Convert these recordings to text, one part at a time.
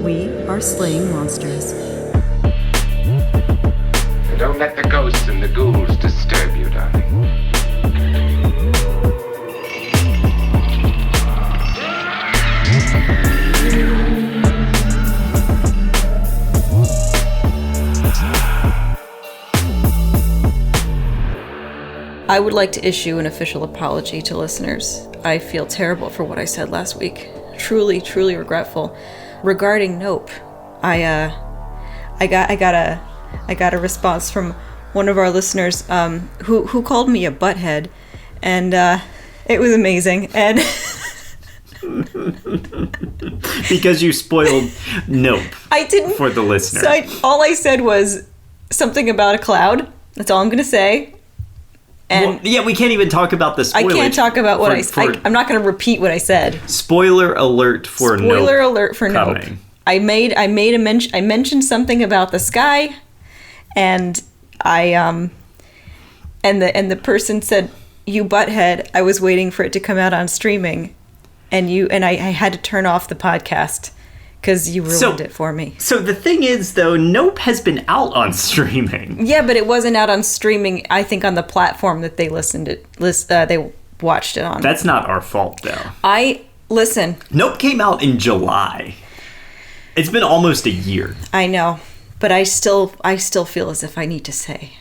We are slaying monsters. Don't let the ghosts and the ghouls disturb you, darling. I would like to issue an official apology to listeners. I feel terrible for what I said last week. Truly, truly regretful. Regarding Nope, I got a response from one of our listeners who called me a butthead, and it was amazing. And because you spoiled Nope. I didn't for the listener. So all I said was something about a cloud. That's all I'm gonna say. And well, yeah, we can't even talk about the spoilage. I can't talk about what I said. I'm not going to repeat what I said. Spoiler alert for Nope. Spoiler alert for Nope. I mentioned something about the sky, and and the person said, "You butthead." I was waiting for it to come out on streaming, and I had to turn off the podcast because you ruined it for me. So the thing is, though, Nope has been out on streaming. Yeah, but it wasn't out on streaming, I think, on the platform that they they watched it on. That's not our fault, though. Listen. Nope came out in July. It's been almost a year. I know, but I still feel as if I need to say,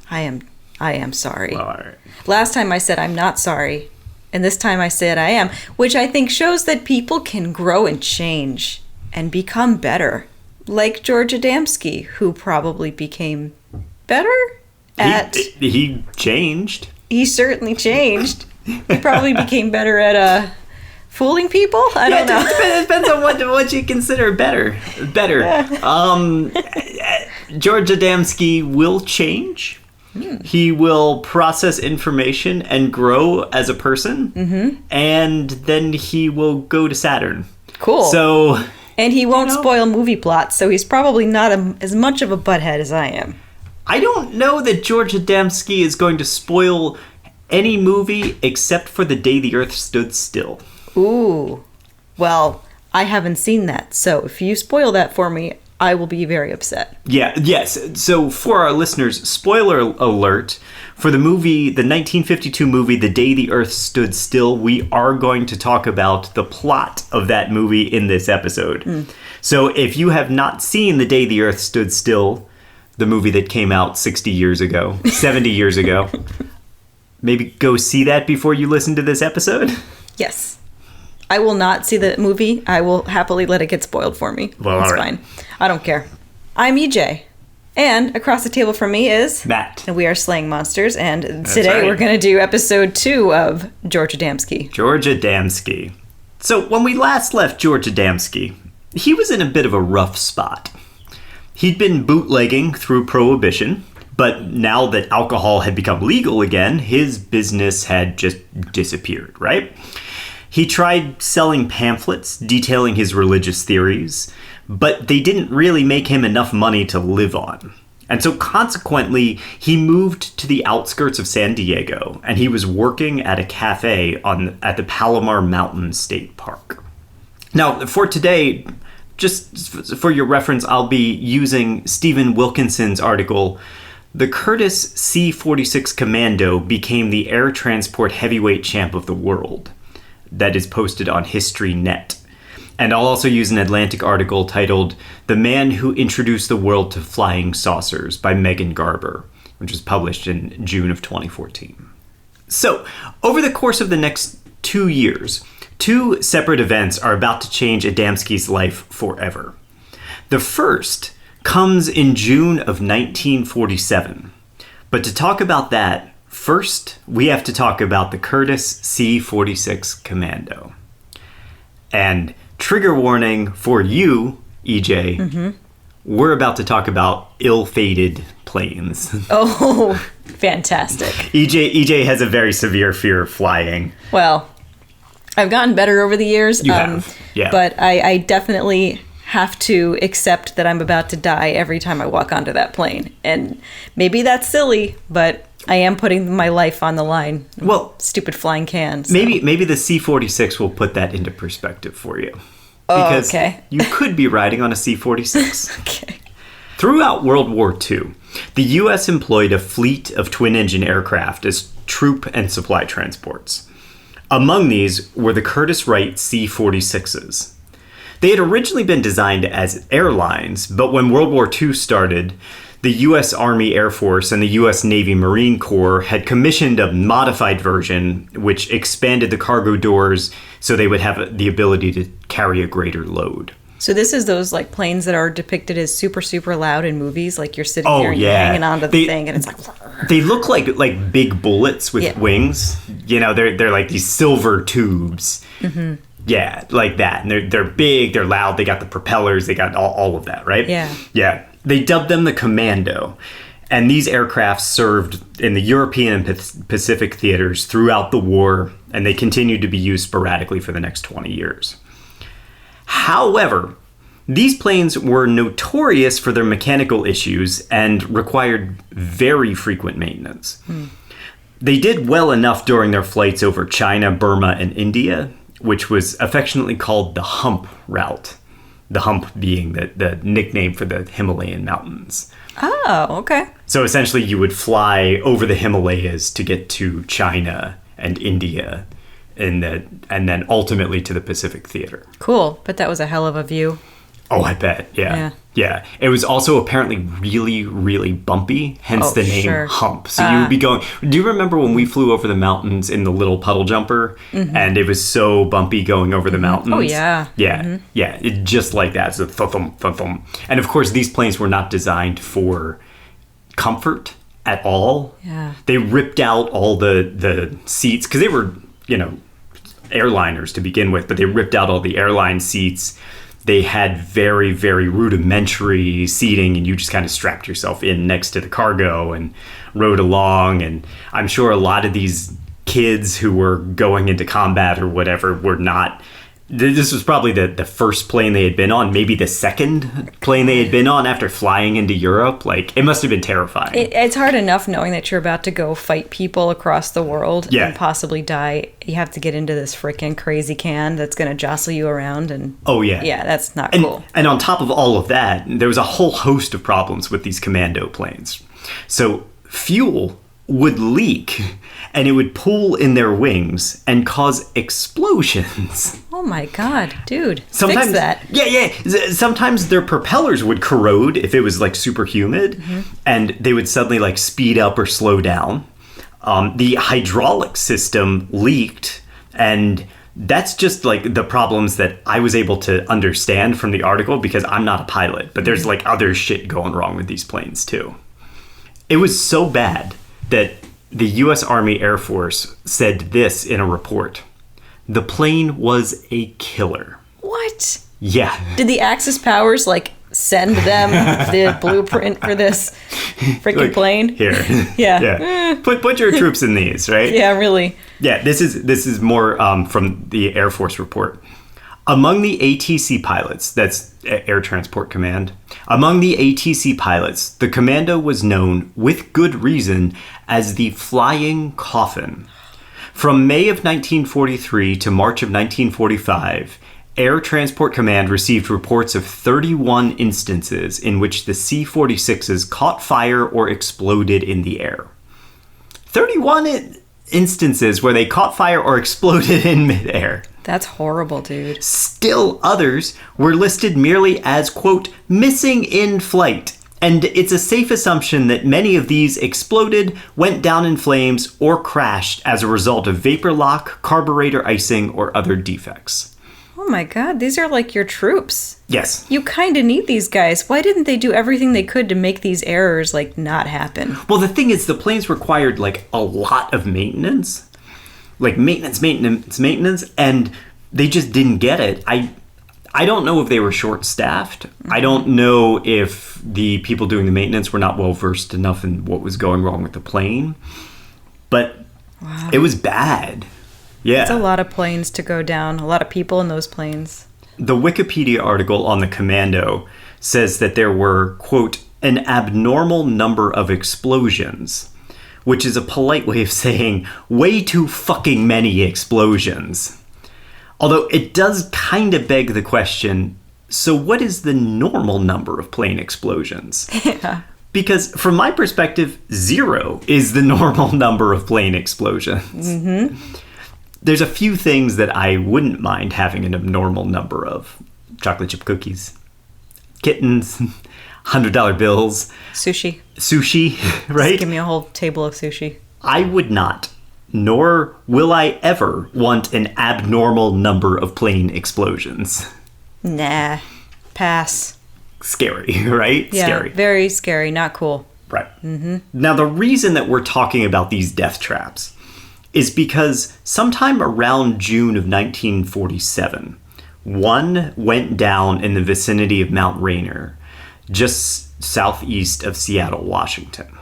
I am sorry. Well, all right. Last time I said I'm not sorry, and this time I said I am, which I think shows that people can grow and change and become better, like George Adamski, who probably became better at... He changed. He certainly changed. He probably became better at fooling people? I don't know. It depends on what you consider better. George Adamski will change. He will process information and grow as a person, and then he will go to Saturn. Cool. So... And he won't spoil movie plots, so he's probably not as much of a butthead as I am. I don't know that George Adamski is going to spoil any movie except for The Day the Earth Stood Still. Ooh. Well, I haven't seen that, so if you spoil that for me, I will be very upset. Yes. So for our listeners, spoiler alert, for the 1952 movie, The Day the Earth Stood Still, we are going to talk about the plot of that movie in this episode. So if you have not seen The Day the Earth Stood Still, the movie that came out 60 years ago, 70 years ago, maybe go see that before you listen to this episode? Yes. I will not see the movie. I will happily let it get spoiled for me. Well, it's all right. Fine. I don't care. I'm EJ. And across the table from me is... Matt. And we are Slaying Monsters. And today we're going to do episode 2 of George Adamski. George Adamski. So when we last left George Adamski, he was in a bit of a rough spot. He'd been bootlegging through Prohibition, but now that alcohol had become legal again, his business had just disappeared, right? He tried selling pamphlets detailing his religious theories, but they didn't really make him enough money to live on. And so consequently, he moved to the outskirts of San Diego, and he was working at a cafe at the Palomar Mountain State Park. Now, for today, just for your reference, I'll be using Stephen Wilkinson's article, "The Curtiss C-46 Commando became the air transport heavyweight champ of the world," that is posted on HistoryNet. And I'll also use an Atlantic article titled "The Man Who Introduced the World to Flying Saucers" by Megan Garber, which was published in June of 2014. So, over the course of the next 2 years, 2 separate events are about to change Adamski's life forever. The first comes in June of 1947. But to talk about that, first, we have to talk about the Curtiss C-46 Commando. And trigger warning for you, EJ, we're about to talk about ill-fated planes. Oh, fantastic. EJ has a very severe fear of flying. Well, I've gotten better over the years. You have, yeah. But I definitely have to accept that I'm about to die every time I walk onto that plane. And maybe that's silly, but I am putting my life on the line. Well, stupid flying cans. So. Maybe the C-46 will put that into perspective for you. Because okay. you could be riding on a C-46. Okay. Throughout World War II, the U.S. employed a fleet of twin-engine aircraft as troop and supply transports. Among these were the Curtiss Wright C-46s. They had originally been designed as airlines, but when World War II started, the U.S. Army Air Force and the U.S. Navy Marine Corps had commissioned a modified version which expanded the cargo doors so they would have the ability to carry a greater load. So this is those like planes that are depicted as super, super loud in movies, like you're sitting there and you're hanging onto the thing and it's like... They look like big bullets with wings. You know, they're like these silver tubes. Mm-hmm. Yeah, like that. And they're big, they're loud, they got the propellers, they got all of that, right? Yeah. Yeah. They dubbed them the Commando, and these aircraft served in the European and Pacific theaters throughout the war, and they continued to be used sporadically for the next 20 years. However, these planes were notorious for their mechanical issues and required very frequent maintenance. They did well enough during their flights over China, Burma, and India, which was affectionately called the Hump Route. The hump being the nickname for the Himalayan mountains. Oh, okay. So essentially you would fly over the Himalayas to get to China and India and then ultimately to the Pacific Theater. Cool, but that was a hell of a view. Oh, I bet. Yeah. It was also apparently really, really bumpy, hence the name Hump. So you would be going... Do you remember when we flew over the mountains in the little puddle jumper? Mm-hmm. And it was so bumpy going over the mountains? Oh, yeah. Yeah. Mm-hmm. Yeah. Just like that. So thump, thump, thump. And of course, these planes were not designed for comfort at all. Yeah. They ripped out all the seats because they were, airliners to begin with, but they ripped out all the airline seats. They had very, very rudimentary seating, and you just kind of strapped yourself in next to the cargo and rode along. And I'm sure a lot of these kids who were going into combat or whatever were not... This was probably the first plane they had been on, maybe the second plane they had been on after flying into Europe. Like, it must have been terrifying. It's hard enough knowing that you're about to go fight people across the world and possibly die. You have to get into this freaking crazy can that's going to jostle you around. And yeah, that's not cool. And on top of all of that, there was a whole host of problems with these commando planes. So fuel would leak, and it would pool in their wings and cause explosions. Oh my god, dude. Sometimes, fix that. Yeah. Sometimes their propellers would corrode if it was like super humid, and they would suddenly like speed up or slow down. The hydraulic system leaked, and that's just like the problems that I was able to understand from the article because I'm not a pilot, but there's like other shit going wrong with these planes too. It was so bad that the U.S. Army Air Force said this in a report. The plane was a killer. What? Yeah. Did the Axis powers, send them the blueprint for this freaking plane? Here. Yeah. Put your troops in these, right? Yeah, really. Yeah, this is more from the Air Force report. Among the ATC pilots, that's Air Transport Command, among the ATC pilots, the Commando was known, with good reason, as the Flying Coffin. From May of 1943 to March of 1945, Air Transport Command received reports of 31 instances in which the C-46s caught fire or exploded in the air. 31 instances where they caught fire or exploded in midair. That's horrible, dude. Still others were listed merely as, quote, missing in flight. And it's a safe assumption that many of these exploded, went down in flames, or crashed as a result of vapor lock, carburetor icing, or other defects. Oh my god, these are like your troops. Yes. You kind of need these guys. Why didn't they do everything they could to make these errors, not happen? Well, the thing is, the planes required, a lot of maintenance. Maintenance, and they just didn't get it. I don't know if they were short-staffed. Mm-hmm. I don't know if the people doing the maintenance were not well-versed enough in what was going wrong with the plane. But It was bad. Yeah. It's a lot of planes to go down, a lot of people in those planes. The Wikipedia article on the Commando says that there were, quote, an abnormal number of explosions, which is a polite way of saying way too fucking many explosions. Although it does kind of beg the question, so what is the normal number of plane explosions? Yeah. Because from my perspective, 0 is the normal number of plane explosions. Mm-hmm. There's a few things that I wouldn't mind having an abnormal number of. Chocolate chip cookies, kittens, $100 bills. Sushi, right? Just give me a whole table of sushi. I would not, nor will I ever want an abnormal number of plane explosions. Nah, pass. Scary, right? Yeah, Scary. Very scary, not cool. Right. Mm-hmm. Now, the reason that we're talking about these death traps is because sometime around June of 1947, one went down in the vicinity of Mount Rainier, just southeast of Seattle, Washington.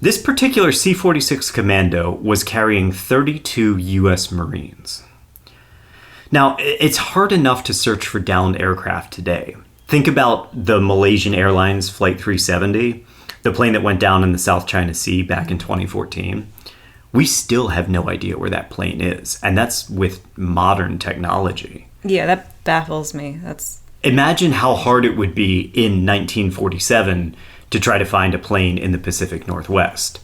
This particular C-46 Commando was carrying 32 U.S. Marines. Now, it's hard enough to search for downed aircraft today. Think about the Malaysian Airlines Flight 370, the plane that went down in the South China Sea back in 2014. We still have no idea where that plane is, and that's with modern technology. Yeah, that baffles me. Imagine how hard it would be in 1947 to try to find a plane in the Pacific Northwest.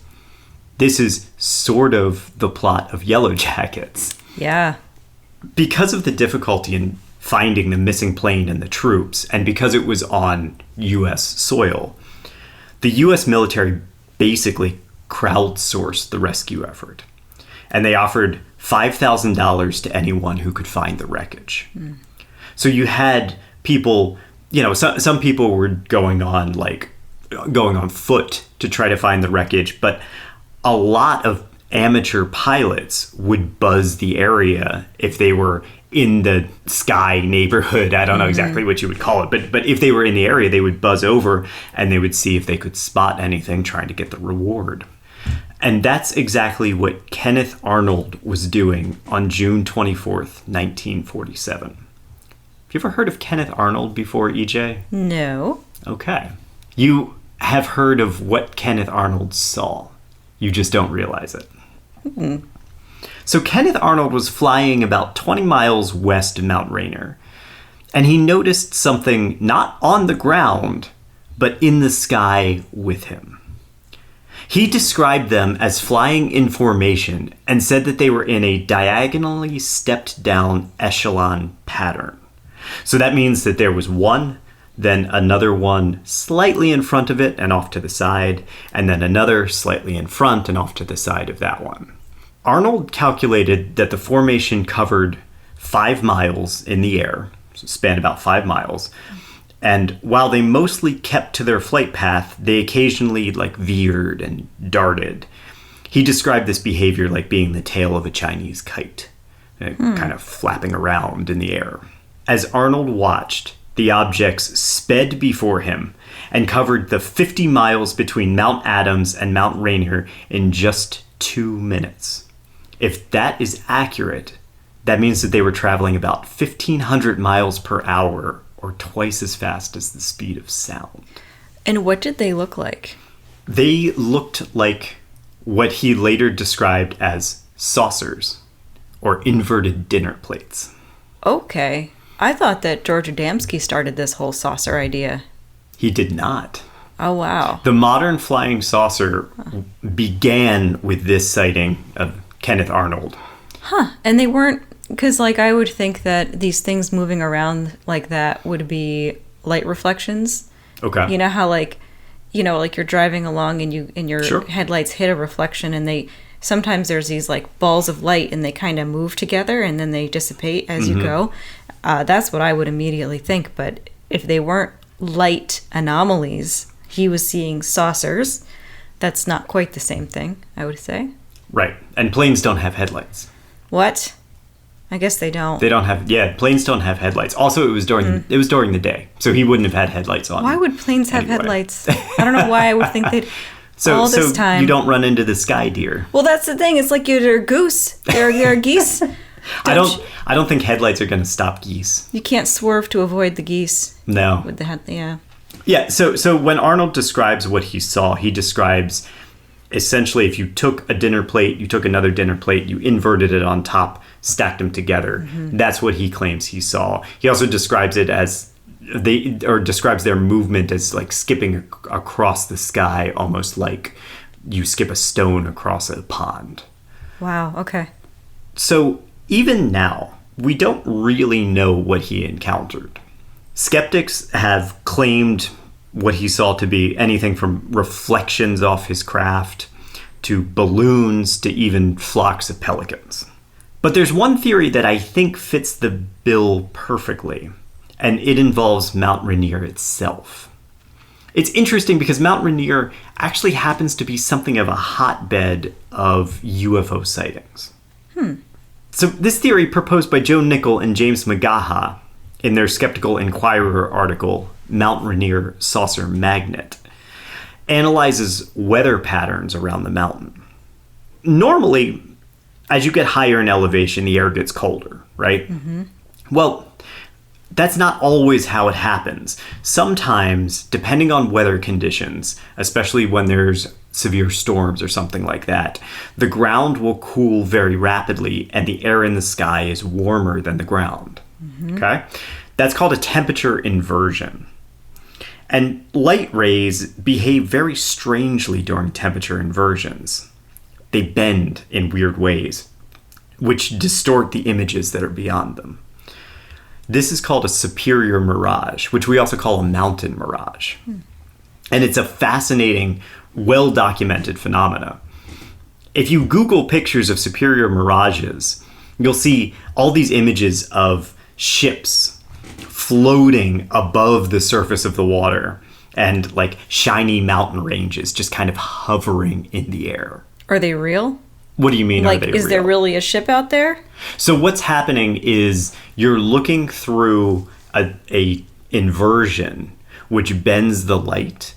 This is sort of the plot of Yellow Jackets. Yeah. Because of the difficulty in finding the missing plane and the troops, and because it was on U.S. soil, the U.S. military basically crowdsourced the rescue effort. And they offered $5,000 to anyone who could find the wreckage. Mm. So you had people, some people were going on foot to try to find the wreckage, but a lot of amateur pilots would buzz the area if they were in the sky neighborhood. I don't know exactly what you would call it, but if they were in the area, they would buzz over and they would see if they could spot anything trying to get the reward. And that's exactly what Kenneth Arnold was doing on June 24th, 1947. Have you ever heard of Kenneth Arnold before, EJ? No. Okay. You have heard of what Kenneth Arnold saw. You just don't realize it. Mm-hmm. So Kenneth Arnold was flying about 20 miles west of Mount Rainier, and he noticed something not on the ground, but in the sky with him. He described them as flying in formation and said that they were in a diagonally stepped down echelon pattern. So that means that there was one, then another one slightly in front of it and off to the side, and then another slightly in front and off to the side of that one. Arnold calculated that the formation covered 5 miles in the air, so spanned about 5 miles, and while they mostly kept to their flight path, they occasionally veered and darted. He described this behavior like being the tail of a Chinese kite, kind of flapping around in the air. As Arnold watched, the objects sped before him and covered the 50 miles between Mount Adams and Mount Rainier in just 2 minutes. If that is accurate, that means that they were traveling about 1,500 miles per hour, or twice as fast as the speed of sound. And what did they look like? They looked like what he later described as saucers, or inverted dinner plates. Okay. I thought that George Adamski started this whole saucer idea. He did not. Oh, wow. The modern flying saucer began with this sighting of Kenneth Arnold. Huh. And they weren't, because I would think that these things moving around like that would be light reflections. Okay. You know how you're driving along and your Sure. headlights hit a reflection, and sometimes there's these balls of light and they kind of move together and then they dissipate as you go. That's what I would immediately think. But if they weren't light anomalies, he was seeing saucers. That's not quite the same thing, I would say. Right. And planes don't have headlights. What? I guess they don't. They don't have, planes don't have headlights. Also, it was during the day, so he wouldn't have had headlights on. Why would planes have headlights? I don't know why I would think they'd. So time. You don't run into the sky deer. Well, that's the thing. It's like you're a goose. They're geese. I don't think headlights are going to stop geese. You can't swerve to avoid the geese. No. With the head, yeah. Yeah. So when Arnold describes what he saw, he describes essentially, if you took a dinner plate, you took another dinner plate, you inverted it on top, stacked them together. That's what he claims he saw. He also describes it as describes their movement as like skipping across the sky, almost like you skip a stone across a pond. Wow, okay. So even now, we don't really know what he encountered. Skeptics have claimed what he saw to be anything from reflections off his craft to balloons to even flocks of pelicans. But there's one theory that I think fits the bill perfectly, and it involves Mount Rainier itself. It's interesting because Mount Rainier actually happens to be something of a hotbed of UFO sightings. So this theory, proposed by Joe Nickell and James McGaha in their Skeptical Inquirer article, Mount Rainier Saucer Magnet, analyzes weather patterns around the mountain. Normally, as you get higher in elevation, the air gets colder, right? Well, that's not always how it happens. Sometimes, depending on weather conditions, especially when there's severe storms or something like that, the ground will cool very rapidly and the air in the sky is warmer than the ground. Okay? That's called a temperature inversion. And light rays behave very strangely during temperature inversions. They bend in weird ways, which distort the images that are beyond them. This is called a superior mirage, which we also call a mountain mirage. And it's a fascinating, well-documented phenomena. If you Google pictures of superior mirages, you'll see all these images of ships floating above the surface of the water and like shiny mountain ranges just kind of hovering in the air. Are they real? What do you mean, like, are they real? Is there really a ship out there? So what's happening is you're looking through a inversion which bends the light.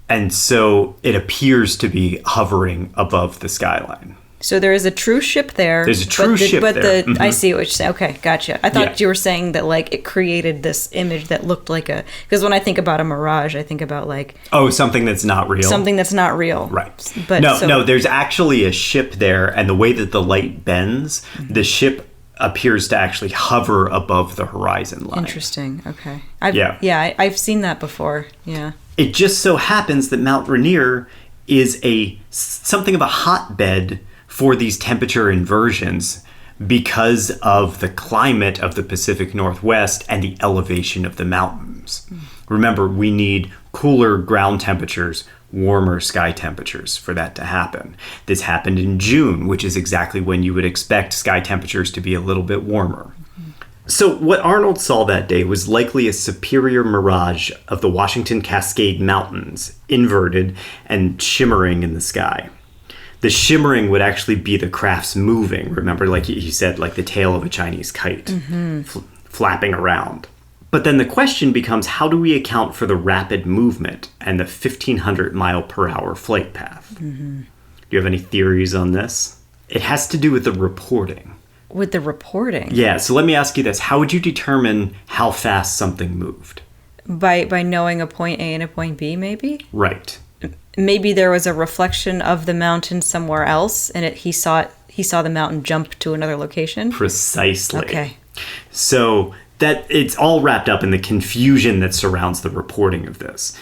And so it appears to be hovering above the skyline. So there is a true ship there. There's a true ship there. I see what you're saying. Okay, gotcha. I thought you were saying that like it created this image that looked like a... Because when I think about a mirage, I think about like... Oh, something that's not real. Something that's not real. Right. But no, there's actually a ship there, and the way that the light bends, the ship appears to actually hover above the horizon line. Interesting. Okay. I've seen that before. Yeah. It just so happens that Mount Rainier is something of a hotbed for these temperature inversions because of the climate of the Pacific Northwest and the elevation of the mountains. Remember, we need cooler ground temperatures, warmer sky temperatures for that to happen. This happened in June, which is exactly when you would expect sky temperatures to be a little bit warmer. So what Arnold saw that day was likely a superior mirage of the Washington Cascade Mountains, inverted and shimmering in the sky. The shimmering would actually be the craft's moving. Remember, like he said, like the tail of a Chinese kite flapping around. But then the question becomes, how do we account for the rapid movement and the 1,500 mile per hour flight path? Do you have any theories on this? It has to do with the reporting. With the reporting? Yeah, so let me ask you this. How would you determine how fast something moved? By knowing a point A and a point B, maybe? Right. Maybe there was a reflection of the mountain somewhere else, and he saw the mountain jump to another location? Precisely. Okay. So that it's all wrapped up in the confusion that surrounds the reporting of this.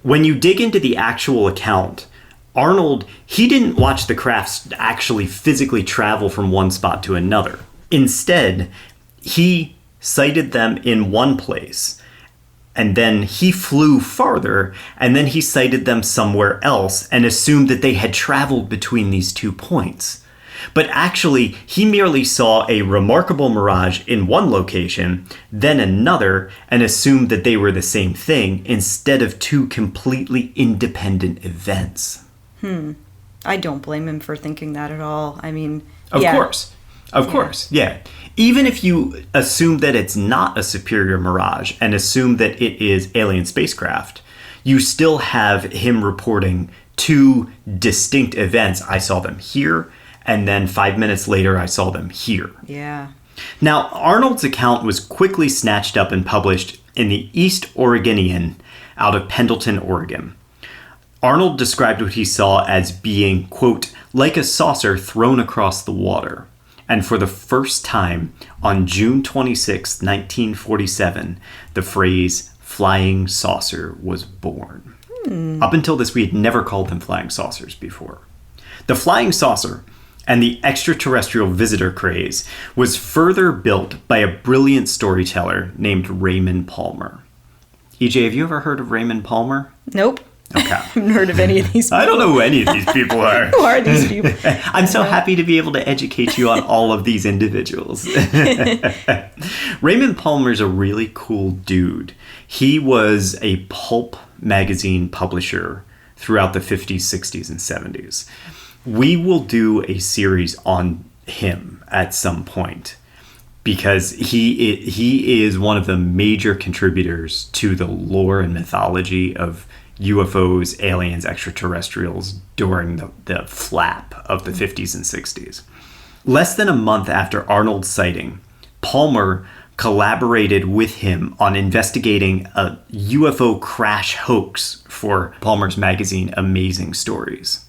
When you dig into the actual account, Arnold, he didn't watch the crafts actually physically travel from one spot to another. Instead, he sighted them in one place, and then he flew farther, and then he sighted them somewhere else and assumed that they had traveled between these 2 points. But actually, he merely saw a remarkable mirage in one location, then another, and assumed that they were the same thing instead of 2 completely independent events. I don't blame him for thinking that at all. I mean, Of course, yeah. Even if you assume that it's not a superior mirage and assume that it is alien spacecraft, you still have him reporting 2 distinct events. I saw them here, and then 5 minutes later, I saw them here. Yeah. Now, Arnold's account was quickly snatched up and published in the East Oregonian out of Pendleton, Oregon. Arnold described what he saw as being, quote, like a saucer thrown across the water. And for the first time, on June 26, 1947, the phrase flying saucer was born. Up until this, we had never called them flying saucers before. The flying saucer and the extraterrestrial visitor craze was further built by a brilliant storyteller named Raymond Palmer. EJ, have you ever heard of Raymond Palmer? Nope. Okay. I haven't heard of any of these people. I don't know who any of these people are. Who are these people? I'm so happy to be able to educate you on all of these individuals. Raymond Palmer's a really cool dude. He was a pulp magazine publisher throughout the 50s, 60s, and 70s. We will do a series on him at some point because he is one of the major contributors to the lore and mythology of UFOs, aliens, extraterrestrials during the flap of the 50s and 60s. Less than a month after Arnold's sighting, Palmer collaborated with him on investigating a UFO crash hoax for Palmer's magazine, Amazing Stories.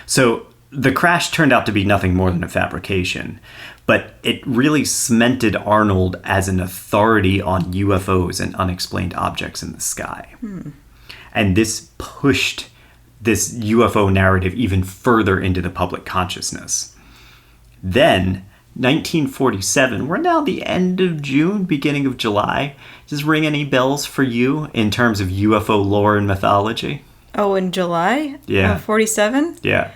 So the crash turned out to be nothing more than a fabrication, but it really cemented Arnold as an authority on UFOs and unexplained objects in the sky. And this pushed this UFO narrative even further into the public consciousness. Then, 1947, we're now the end of June, beginning of July. Does this ring any bells for you in terms of UFO lore and mythology? Oh, in July? Yeah. 47? Yeah.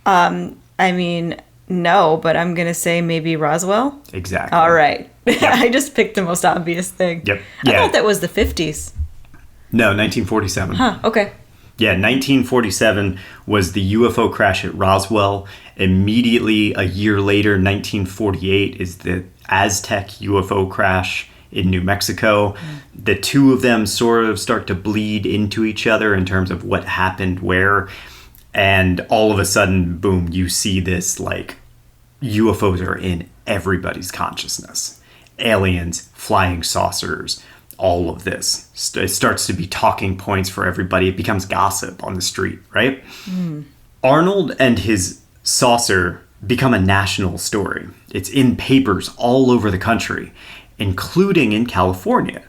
I mean, no, but I'm going to say maybe Roswell. Exactly. All right. Yep. I just picked the most obvious thing. Yep. I Yeah. thought that was the 50s. No, 1947. Huh, okay. Yeah, 1947 was the UFO crash at Roswell. Immediately a year later, 1948, is the Aztec UFO crash in New Mexico. The two of them sort of start to bleed into each other in terms of what happened where. And all of a sudden, boom, you see this, like, UFOs are in everybody's consciousness. Aliens, flying saucers, all of this. It starts to be talking points for everybody. It becomes gossip on the street, right? Arnold and his saucer become a national story. It's in papers all over the country, including in California.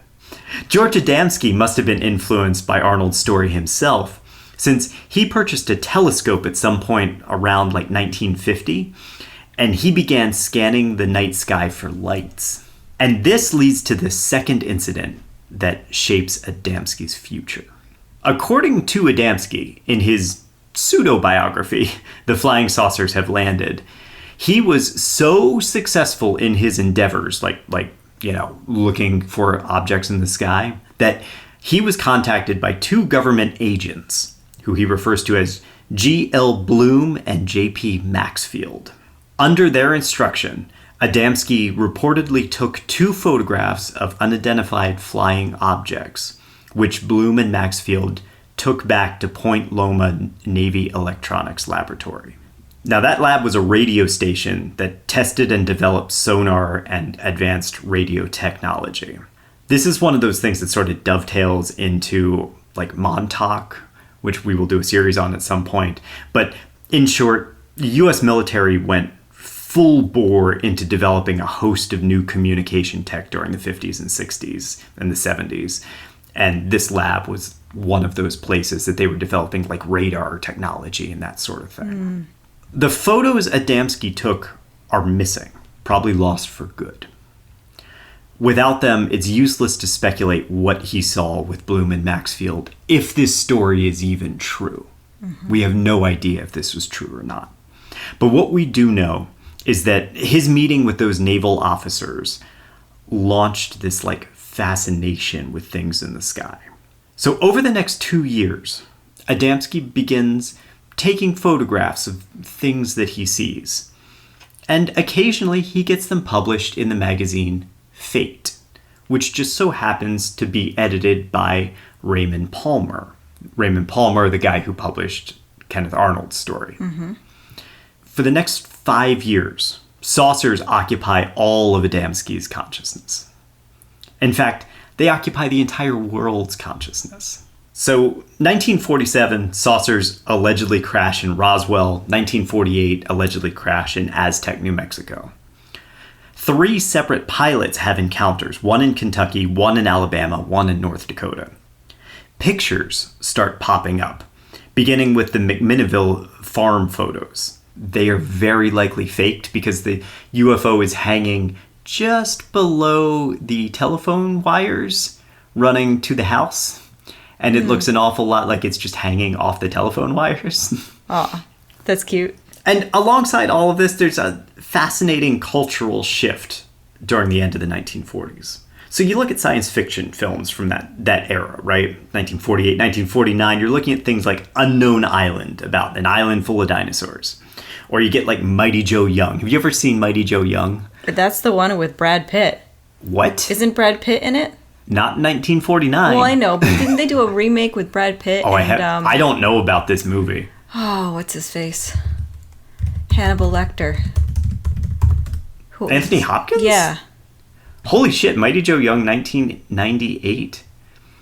George Adamski must have been influenced by Arnold's story himself, since he purchased a telescope at some point around like 1950, and he began scanning the night sky for lights. And this leads to the second incident that shapes Adamski's future. According to Adamski, in his pseudo-biography, The Flying Saucers Have Landed, he was so successful in his endeavors, like looking for objects in the sky, that he was contacted by two government agents, who he refers to as G.L. Bloom and J.P. Maxfield. Under their instruction, Adamski reportedly took two photographs of unidentified flying objects, which Bloom and Maxfield took back to Point Loma Navy Electronics Laboratory. Now, that lab was a radio station that tested and developed sonar and advanced radio technology. This is one of those things that sort of dovetails into, like, Montauk, which we will do a series on at some point. But in short, the U.S. military went full bore into developing a host of new communication tech during the 50s and 60s and the 70s. And this lab was one of those places that they were developing, like, radar technology and that sort of thing. The photos Adamski took are missing, probably lost for good. Without them, it's useless to speculate what he saw with Bloom and Maxfield, if this story is even true. We have no idea if this was true or not. But what we do know is that his meeting with those naval officers launched this, like, fascination with things in the sky. So over the next 2 years, Adamski begins taking photographs of things that he sees. And occasionally he gets them published in the magazine Fate, which just so happens to be edited by Raymond Palmer. Raymond Palmer, the guy who published Kenneth Arnold's story. For the next 5 years, saucers occupy all of Adamski's consciousness. In fact, they occupy the entire world's consciousness. So 1947, saucers allegedly crash in Roswell. 1948, allegedly crash in Aztec, New Mexico. 3 separate pilots have encounters, one in Kentucky, one in Alabama, one in North Dakota. Pictures start popping up, beginning with the McMinnville farm photos. They are very likely faked because the UFO is hanging just below the telephone wires running to the house. And it looks an awful lot like it's just hanging off the telephone wires. Oh, that's cute. And alongside all of this, there's a fascinating cultural shift during the end of the 1940s. So you look at science fiction films from that era, right? 1948, 1949, you're looking at things like Unknown Island, about an island full of dinosaurs. Or you get like Mighty Joe Young. Have you ever seen Mighty Joe Young? That's the one with Brad Pitt. What? Isn't Brad Pitt in it? Not in 1949. Well, I know, but didn't they do a remake with Brad Pitt? Oh, I don't know about this movie. Oh, what's his face? Hannibal Lecter. Anthony Hopkins? Yeah. Holy shit, Mighty Joe Young, 1998.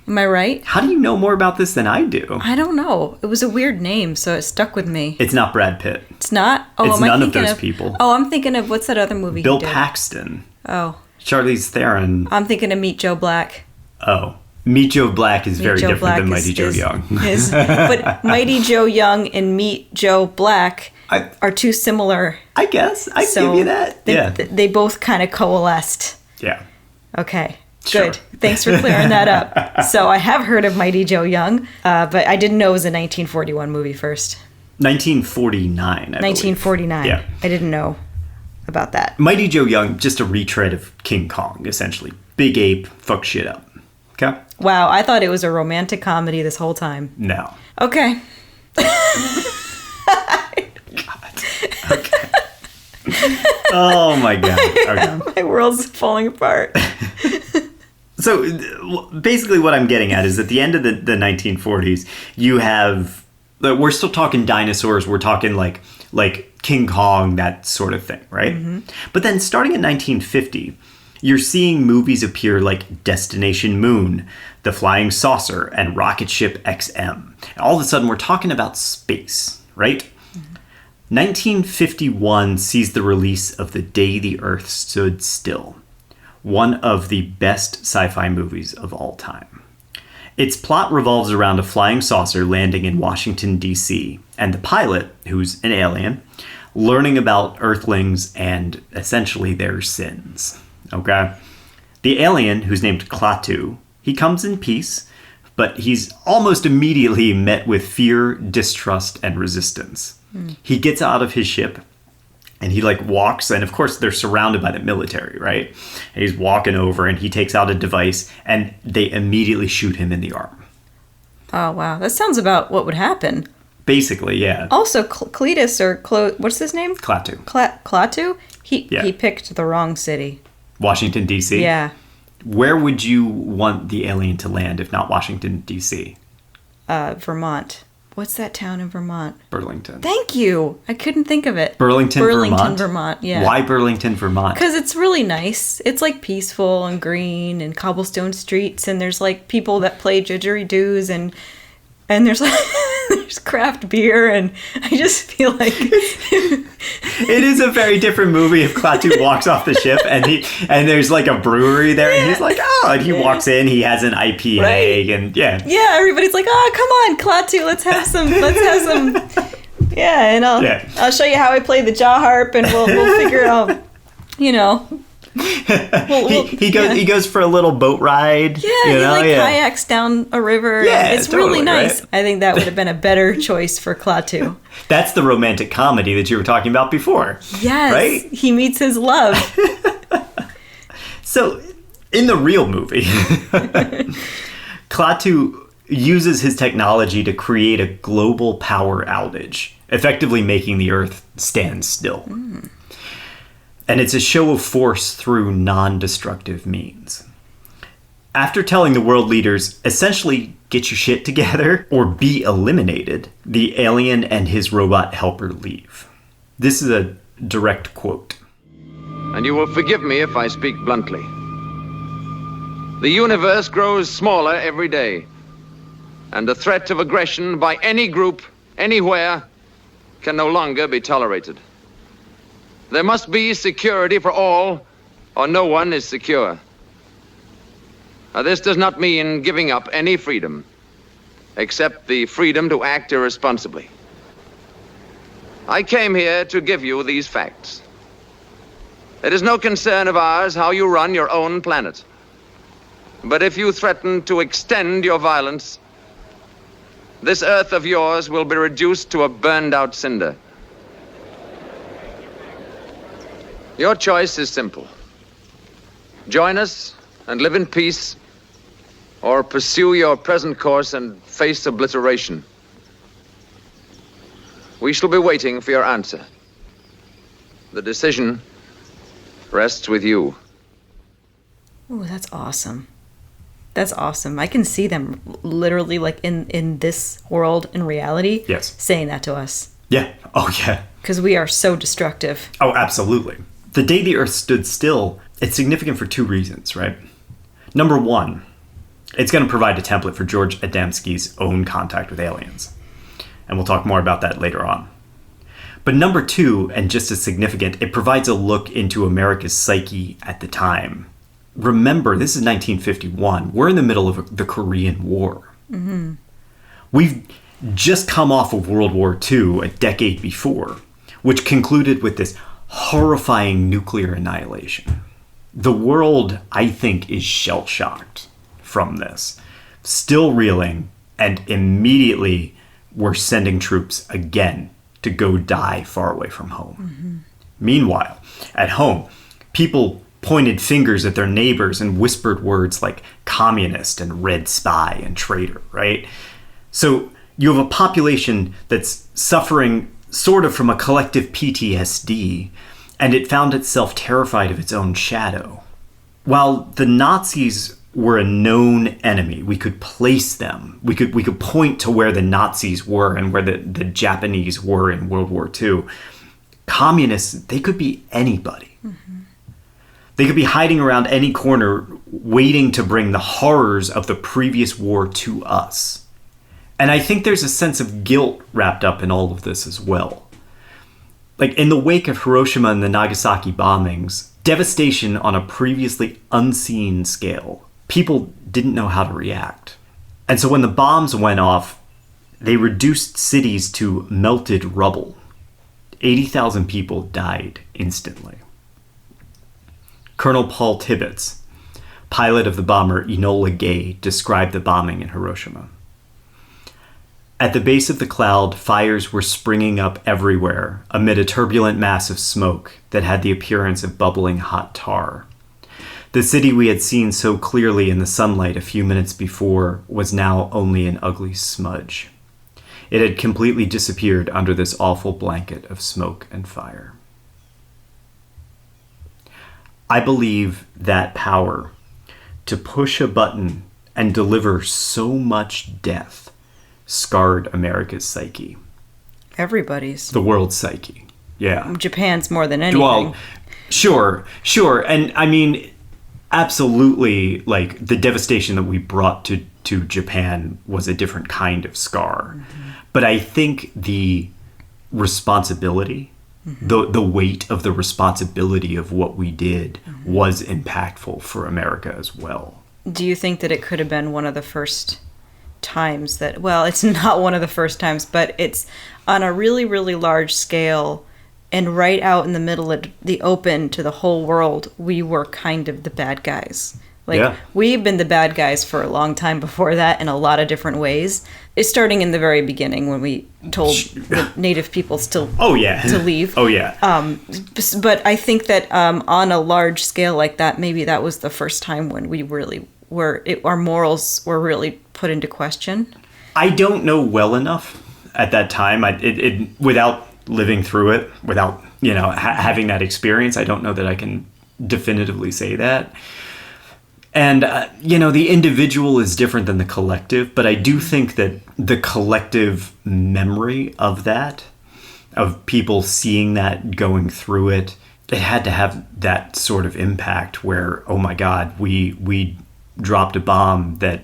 Am I right? How do you know more about this than I do? I don't know. It was a weird name, so it stuck with me. It's not Brad Pitt. It's not? Oh, it's none of those people. Oh, I'm thinking of, what's that other movie Bill he did? Paxton. Oh. Charlize Theron. I'm thinking of Meet Joe Black. Oh. Meet Joe Black is very different Black than Mighty Joe Young. But Mighty Joe Young and Meet Joe Black are too similar. I guess. I give you that. They both kind of coalesced. Yeah. Okay. Sure. Good. Thanks for clearing that up. So I have heard of Mighty Joe Young, but I didn't know it was a 1941 movie first. 1949, I 1949. Believe. Yeah. I didn't know about that. Mighty Joe Young, just a retread of King Kong, essentially. Big ape, fuck shit up. Okay? Wow, I thought it was a romantic comedy this whole time. No. Okay. God. Okay. Oh my God. Okay. My world's falling apart. So basically what I'm getting at is at the end of the 1940s, you have, we're still talking dinosaurs, we're talking like King Kong, that sort of thing, right? Mm-hmm. But then starting in 1950, you're seeing movies appear like Destination Moon, The Flying Saucer, and Rocket Ship XM. And all of a sudden we're talking about space, right? Mm-hmm. 1951 sees the release of The Day the Earth Stood Still, one of the best sci-fi movies of all time. Its plot revolves around a flying saucer landing in Washington, D.C., and the pilot, who's an alien, learning about Earthlings and essentially their sins. Okay? The alien, who's named Klaatu, he comes in peace, but he's almost immediately met with fear, distrust, and resistance. He gets out of his ship, and he walks, and of course they're surrounded by the military, right? And he's walking over, and he takes out a device, and they immediately shoot him in the arm. Oh, wow. That sounds about what would happen. Basically, yeah. Also, Cletus, or what's his name? Klaatu. Klaatu? He picked the wrong city. Washington, D.C.? Yeah. Where would you want the alien to land if not Washington, D.C.? Vermont. What's that town in Vermont? Burlington. Thank you. I couldn't think of it. Burlington, Vermont, yeah. Why Burlington, Vermont? Because it's really nice. It's peaceful and green and cobblestone streets, and there's people that play didgeridoos, and there's there's craft beer, and I just feel like it is a very different movie if Klaatu walks off the ship and there's a brewery there, and he's and he walks in, he has an IPA, right. And yeah, everybody's come on, Klaatu, let's have some and I'll show you how I play the jaw harp, and we'll figure it out, he goes for a little boat ride. Yeah, he kayaks down a river. Yeah, it's totally, really nice. Right? I think that would have been a better choice for Klaatu. That's the romantic comedy that you were talking about before. Yes, right? He meets his love. So, in the real movie, Klaatu uses his technology to create a global power outage, effectively making the Earth stand still. Mm. And it's a show of force through non-destructive means. After telling the world leaders, essentially, get your shit together or be eliminated, the alien and his robot helper leave. This is a direct quote. And you will forgive me if I speak bluntly. The universe grows smaller every day. and the threat of aggression by any group, anywhere, can no longer be tolerated. There must be security for all, or no one is secure. This does not mean giving up any freedom, except the freedom to act irresponsibly. I came here to give you these facts. It is no concern of ours how you run your own planet. But if you threaten to extend your violence, this Earth of yours will be reduced to a burned-out cinder. Your choice is simple. Join us and live in peace, or pursue your present course and face obliteration. We shall be waiting for your answer. The decision rests with you. Oh, that's awesome. That's awesome. I can see them literally, like, in this world, in reality, yes, saying that to us. Yeah. Oh, yeah. Because we are so destructive. Oh, absolutely. The day the Earth stood still, it's significant for two reasons, right? Number one, it's going to provide a template for George Adamski's own contact with aliens. And we'll talk more about that later on. But number two, and just as significant, it provides a look into America's psyche at the time. Remember, this is 1951. We're in the middle of the Korean War. Mm-hmm. We've just come off of World War II a decade before, which concluded with this horrifying nuclear annihilation. The world, I think, is shell-shocked from this. Still reeling, and immediately we're sending troops again to go die far away from home. Mm-hmm. Meanwhile, at home, people pointed fingers at their neighbors and whispered words like communist and red spy and traitor, right? So you have a population that's suffering sort of from a collective PTSD, and it found itself terrified of its own shadow. While the Nazis were a known enemy, we could place them. We could point to where the Nazis were and where the Japanese were in World War II. Communists, they could be anybody. Mm-hmm. They could be hiding around any corner, waiting to bring the horrors of the previous war to us. And I think there's a sense of guilt wrapped up in all of this as well. Like, in the wake of Hiroshima and the Nagasaki bombings, devastation on a previously unseen scale, people didn't know how to react. And so when the bombs went off, they reduced cities to melted rubble. 80,000 people died instantly. Colonel Paul Tibbets, pilot of the bomber Enola Gay, described the bombing in Hiroshima. At the base of the cloud, fires were springing up everywhere amid a turbulent mass of smoke that had the appearance of bubbling hot tar. The city we had seen so clearly in the sunlight a few minutes before was now only an ugly smudge. It had completely disappeared under this awful blanket of smoke and fire. I believe that power to push a button and deliver so much death scarred America's psyche. Everybody's. The world's psyche. Yeah. Japan's more than anything. Well, sure. And I mean, absolutely, like, the devastation that we brought to Japan was a different kind of scar. Mm-hmm. But I think the responsibility, mm-hmm. the weight of the responsibility of what we did mm-hmm. was impactful for America as well. Do you think that it could have been one of the first times that, well, it's not one of the first times, but it's on a really, really large scale and right out in the middle of the open to the whole world, we were kind of the bad guys. Like, yeah. We've been the bad guys for a long time before that in a lot of different ways. It's starting in the very beginning when we told the native peoples to leave. Oh, yeah. But I think that on a large scale like that, maybe that was the first time when we really our morals were really put into question. I don't know well enough at that time. Without living through it, without having that experience, I don't know that I can definitively say that. And the individual is different than the collective, but I do think that the collective memory of that, of people seeing that, going through it, it had to have that sort of impact where, oh my God, we dropped a bomb that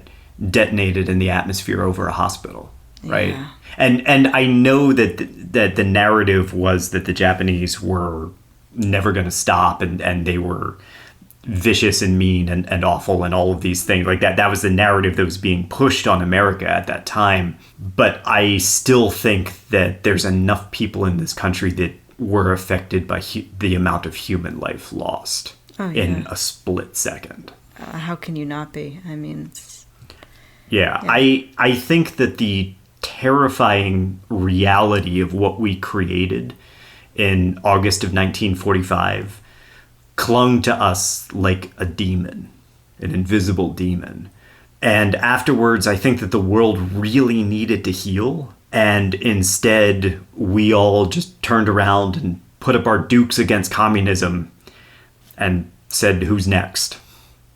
detonated in the atmosphere over a hospital, right? Yeah. And I know that the narrative was that the Japanese were never going to stop, and they were vicious and mean and awful and all of these things like that. That was the narrative that was being pushed on America at that time. But I still think that there's enough people in this country that were affected by the amount of human life lost in a split second. How can you not be? I mean, yeah. I think that the terrifying reality of what we created in August of 1945 clung to us like a demon, an invisible demon. And afterwards, I think that the world really needed to heal. And instead, we all just turned around and put up our dukes against communism and said, who's next?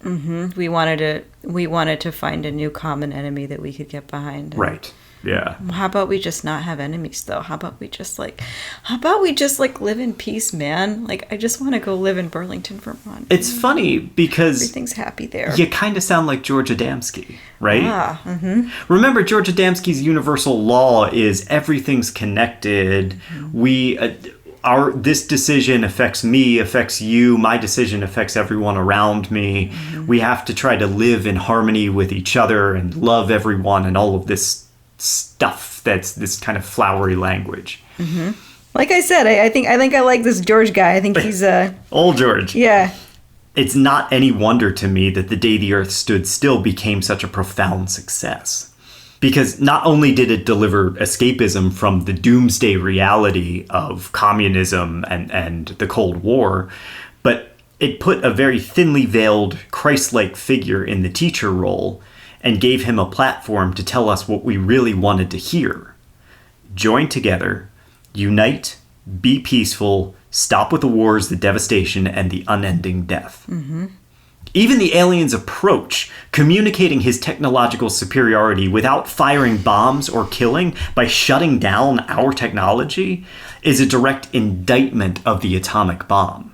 Mm-hmm. We wanted to find a new common enemy that we could get behind. Right. Yeah. How about we just not have enemies, though? How about we just live in peace, man? Like, I just want to go live in Burlington, Vermont. It's funny because everything's happy there. You kind of sound like George Adamski, right? Mm-hmm. Remember, George Adamski's universal law is everything's connected. Mm-hmm. This decision affects me, affects you. My decision affects everyone around me. Mm-hmm. We have to try to live in harmony with each other and love everyone and all of this stuff that's this kind of flowery language. Mm-hmm. Like I said, I think I like this George guy. I think he's old George. Yeah. It's not any wonder to me that The Day the Earth Stood Still became such a profound success. Because not only did it deliver escapism from the doomsday reality of communism and the Cold War, but it put a very thinly veiled Christ-like figure in the teacher role and gave him a platform to tell us what we really wanted to hear. Join together, unite, be peaceful, stop with the wars, the devastation, and the unending death. Mm-hmm. Even the alien's approach, communicating his technological superiority without firing bombs or killing by shutting down our technology, is a direct indictment of the atomic bomb.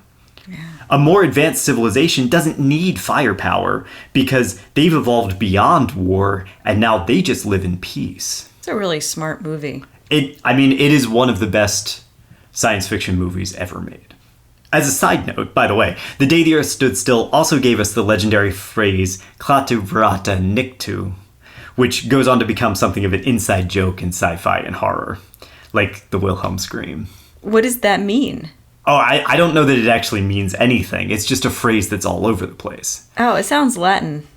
A more advanced civilization doesn't need firepower because they've evolved beyond war and now they just live in peace. It's a really smart movie. It is one of the best science fiction movies ever made. As a side note, by the way, The Day the Earth Stood Still also gave us the legendary phrase Klaatu Barata Niktu, which goes on to become something of an inside joke in sci-fi and horror, like the Wilhelm scream. What does that mean? Oh, I don't know that it actually means anything. It's just a phrase that's all over the place. Oh, it sounds Latin.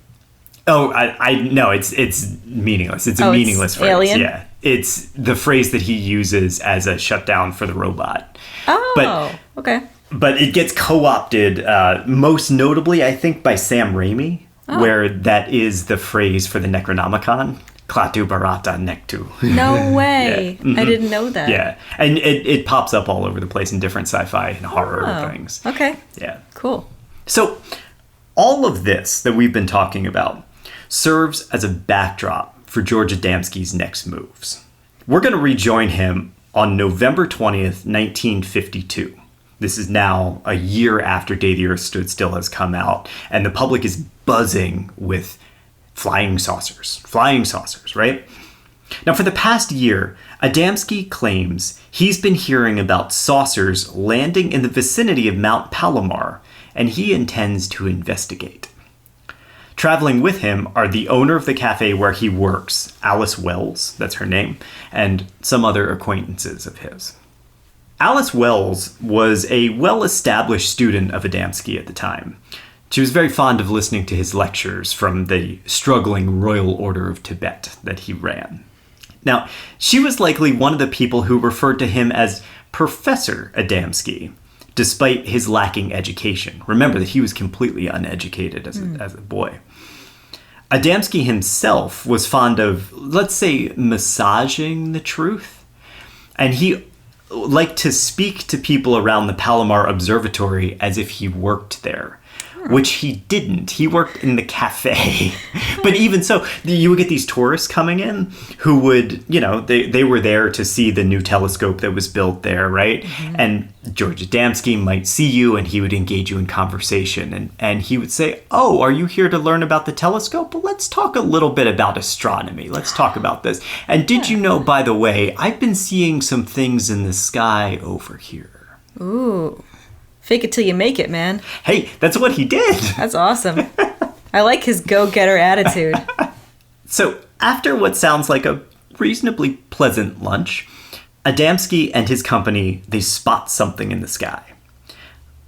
Oh, I no, it's meaningless. It's a meaningless phrase. Alien? Yeah. It's the phrase that he uses as a shutdown for the robot. Oh, okay. But it gets co-opted, most notably, I think, by Sam Raimi, where that is the phrase for the Necronomicon. Klaatu Barata Nektu. No way. Yeah. Mm-hmm. I didn't know that. Yeah. And it pops up all over the place in different sci-fi and horror things. Okay. Yeah. Cool. So all of this that we've been talking about serves as a backdrop for George Adamski's next moves. We're going to rejoin him on November 20th, 1952. This is now a year after Day the Earth Stood Still has come out, and the public is buzzing with flying saucers, right? Now, for the past year, Adamski claims he's been hearing about saucers landing in the vicinity of Mount Palomar, and he intends to investigate. Traveling with him are the owner of the cafe where he works, Alice Wells, that's her name, and some other acquaintances of his. Alice Wells was a well-established student of Adamski at the time. She was very fond of listening to his lectures from the struggling Royal Order of Tibet that he ran. Now, she was likely one of the people who referred to him as Professor Adamski, despite his lacking education. Remember that he was completely uneducated as a boy. Adamski himself was fond of, let's say, massaging the truth. And he liked to speak to people around the Palomar Observatory as if he worked there. which he didn't. He worked in the cafe. But even so, you would get these tourists coming in who would, they were there to see the new telescope that was built there, right? Mm-hmm. And George Adamski might see you and he would engage you in conversation. And he would say, oh, are you here to learn about the telescope? Well, let's talk a little bit about astronomy. Let's talk about this. And did you know, by the way, I've been seeing some things in the sky over here. Ooh. Fake it till you make it, man. Hey, that's what he did. That's awesome. I like his go-getter attitude. So, after what sounds like a reasonably pleasant lunch, Adamski and his company, they spot something in the sky.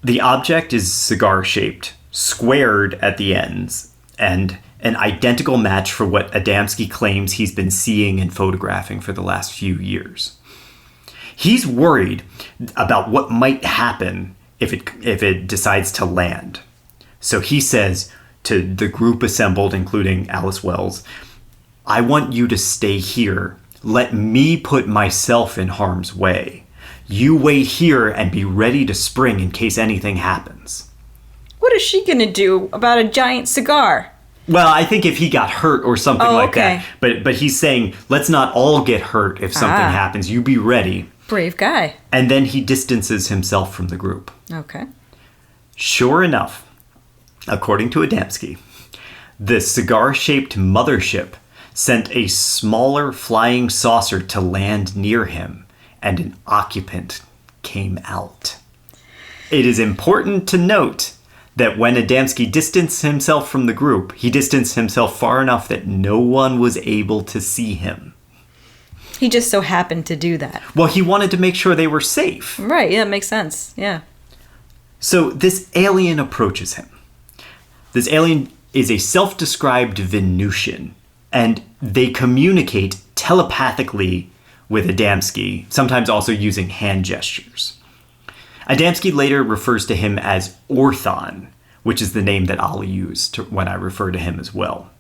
The object is cigar-shaped, squared at the ends, and an identical match for what Adamski claims he's been seeing and photographing for the last few years. He's worried about what might happen if it decides to land. So he says to the group assembled, including Alice Wells, I want you to stay here. Let me put myself in harm's way. You wait here and be ready to spring in case anything happens. What is she gonna do about a giant cigar? Well, I think if he got hurt or something like that. But he's saying, let's not all get hurt if something happens. You be ready. Brave guy. And then he distances himself from the group. Okay. Sure enough, according to Adamski, the cigar-shaped mothership sent a smaller flying saucer to land near him, and an occupant came out. It is important to note that when Adamski distanced himself from the group, he distanced himself far enough that no one was able to see him. He just so happened to do that. Well, he wanted to make sure they were safe. Right, yeah, makes sense, yeah. So this alien approaches him. This alien is a self-described Venusian, and they communicate telepathically with Adamski, sometimes also using hand gestures. Adamski later refers to him as Orthon, which is the name that I'll use when I refer to him as well.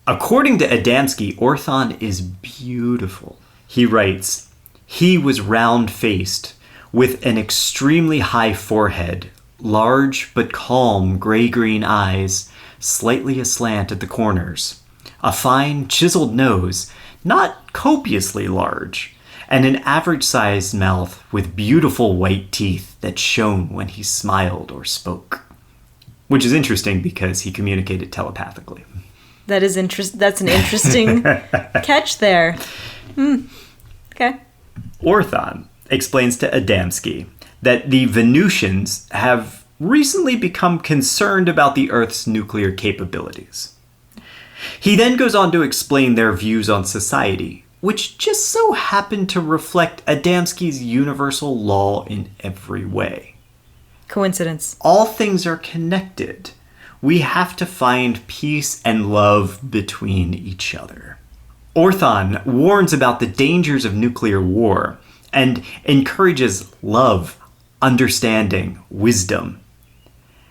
According to Adamski, Orthon is beautiful. He writes, he was round-faced, with an extremely high forehead, large but calm gray-green eyes, slightly aslant at the corners, a fine chiseled nose, not copiously large, and an average-sized mouth with beautiful white teeth that shone when he smiled or spoke. Which is interesting because he communicated telepathically. That's an interesting catch there. Okay. Orthon explains to Adamski that the Venusians have recently become concerned about the Earth's nuclear capabilities. He then goes on to explain their views on society, which just so happen to reflect Adamski's universal law in every way. Coincidence. All things are connected. We have to find peace and love between each other. Orthon warns about the dangers of nuclear war and encourages love, understanding, wisdom.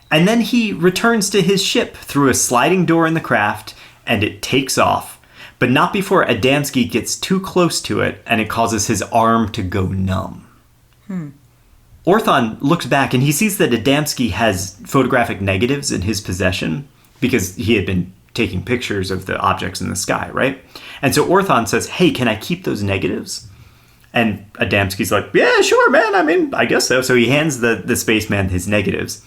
And then he returns to his ship through a sliding door in the craft, and it takes off, but not before Adamski gets too close to it and it causes his arm to go numb. Orthon looks back and he sees that Adamski has photographic negatives in his possession because he had been taking pictures of the objects in the sky, right? And so Orthon says, hey, can I keep those negatives? And Adamski's like, yeah, sure, man. I mean, I guess so. So he hands the spaceman his negatives.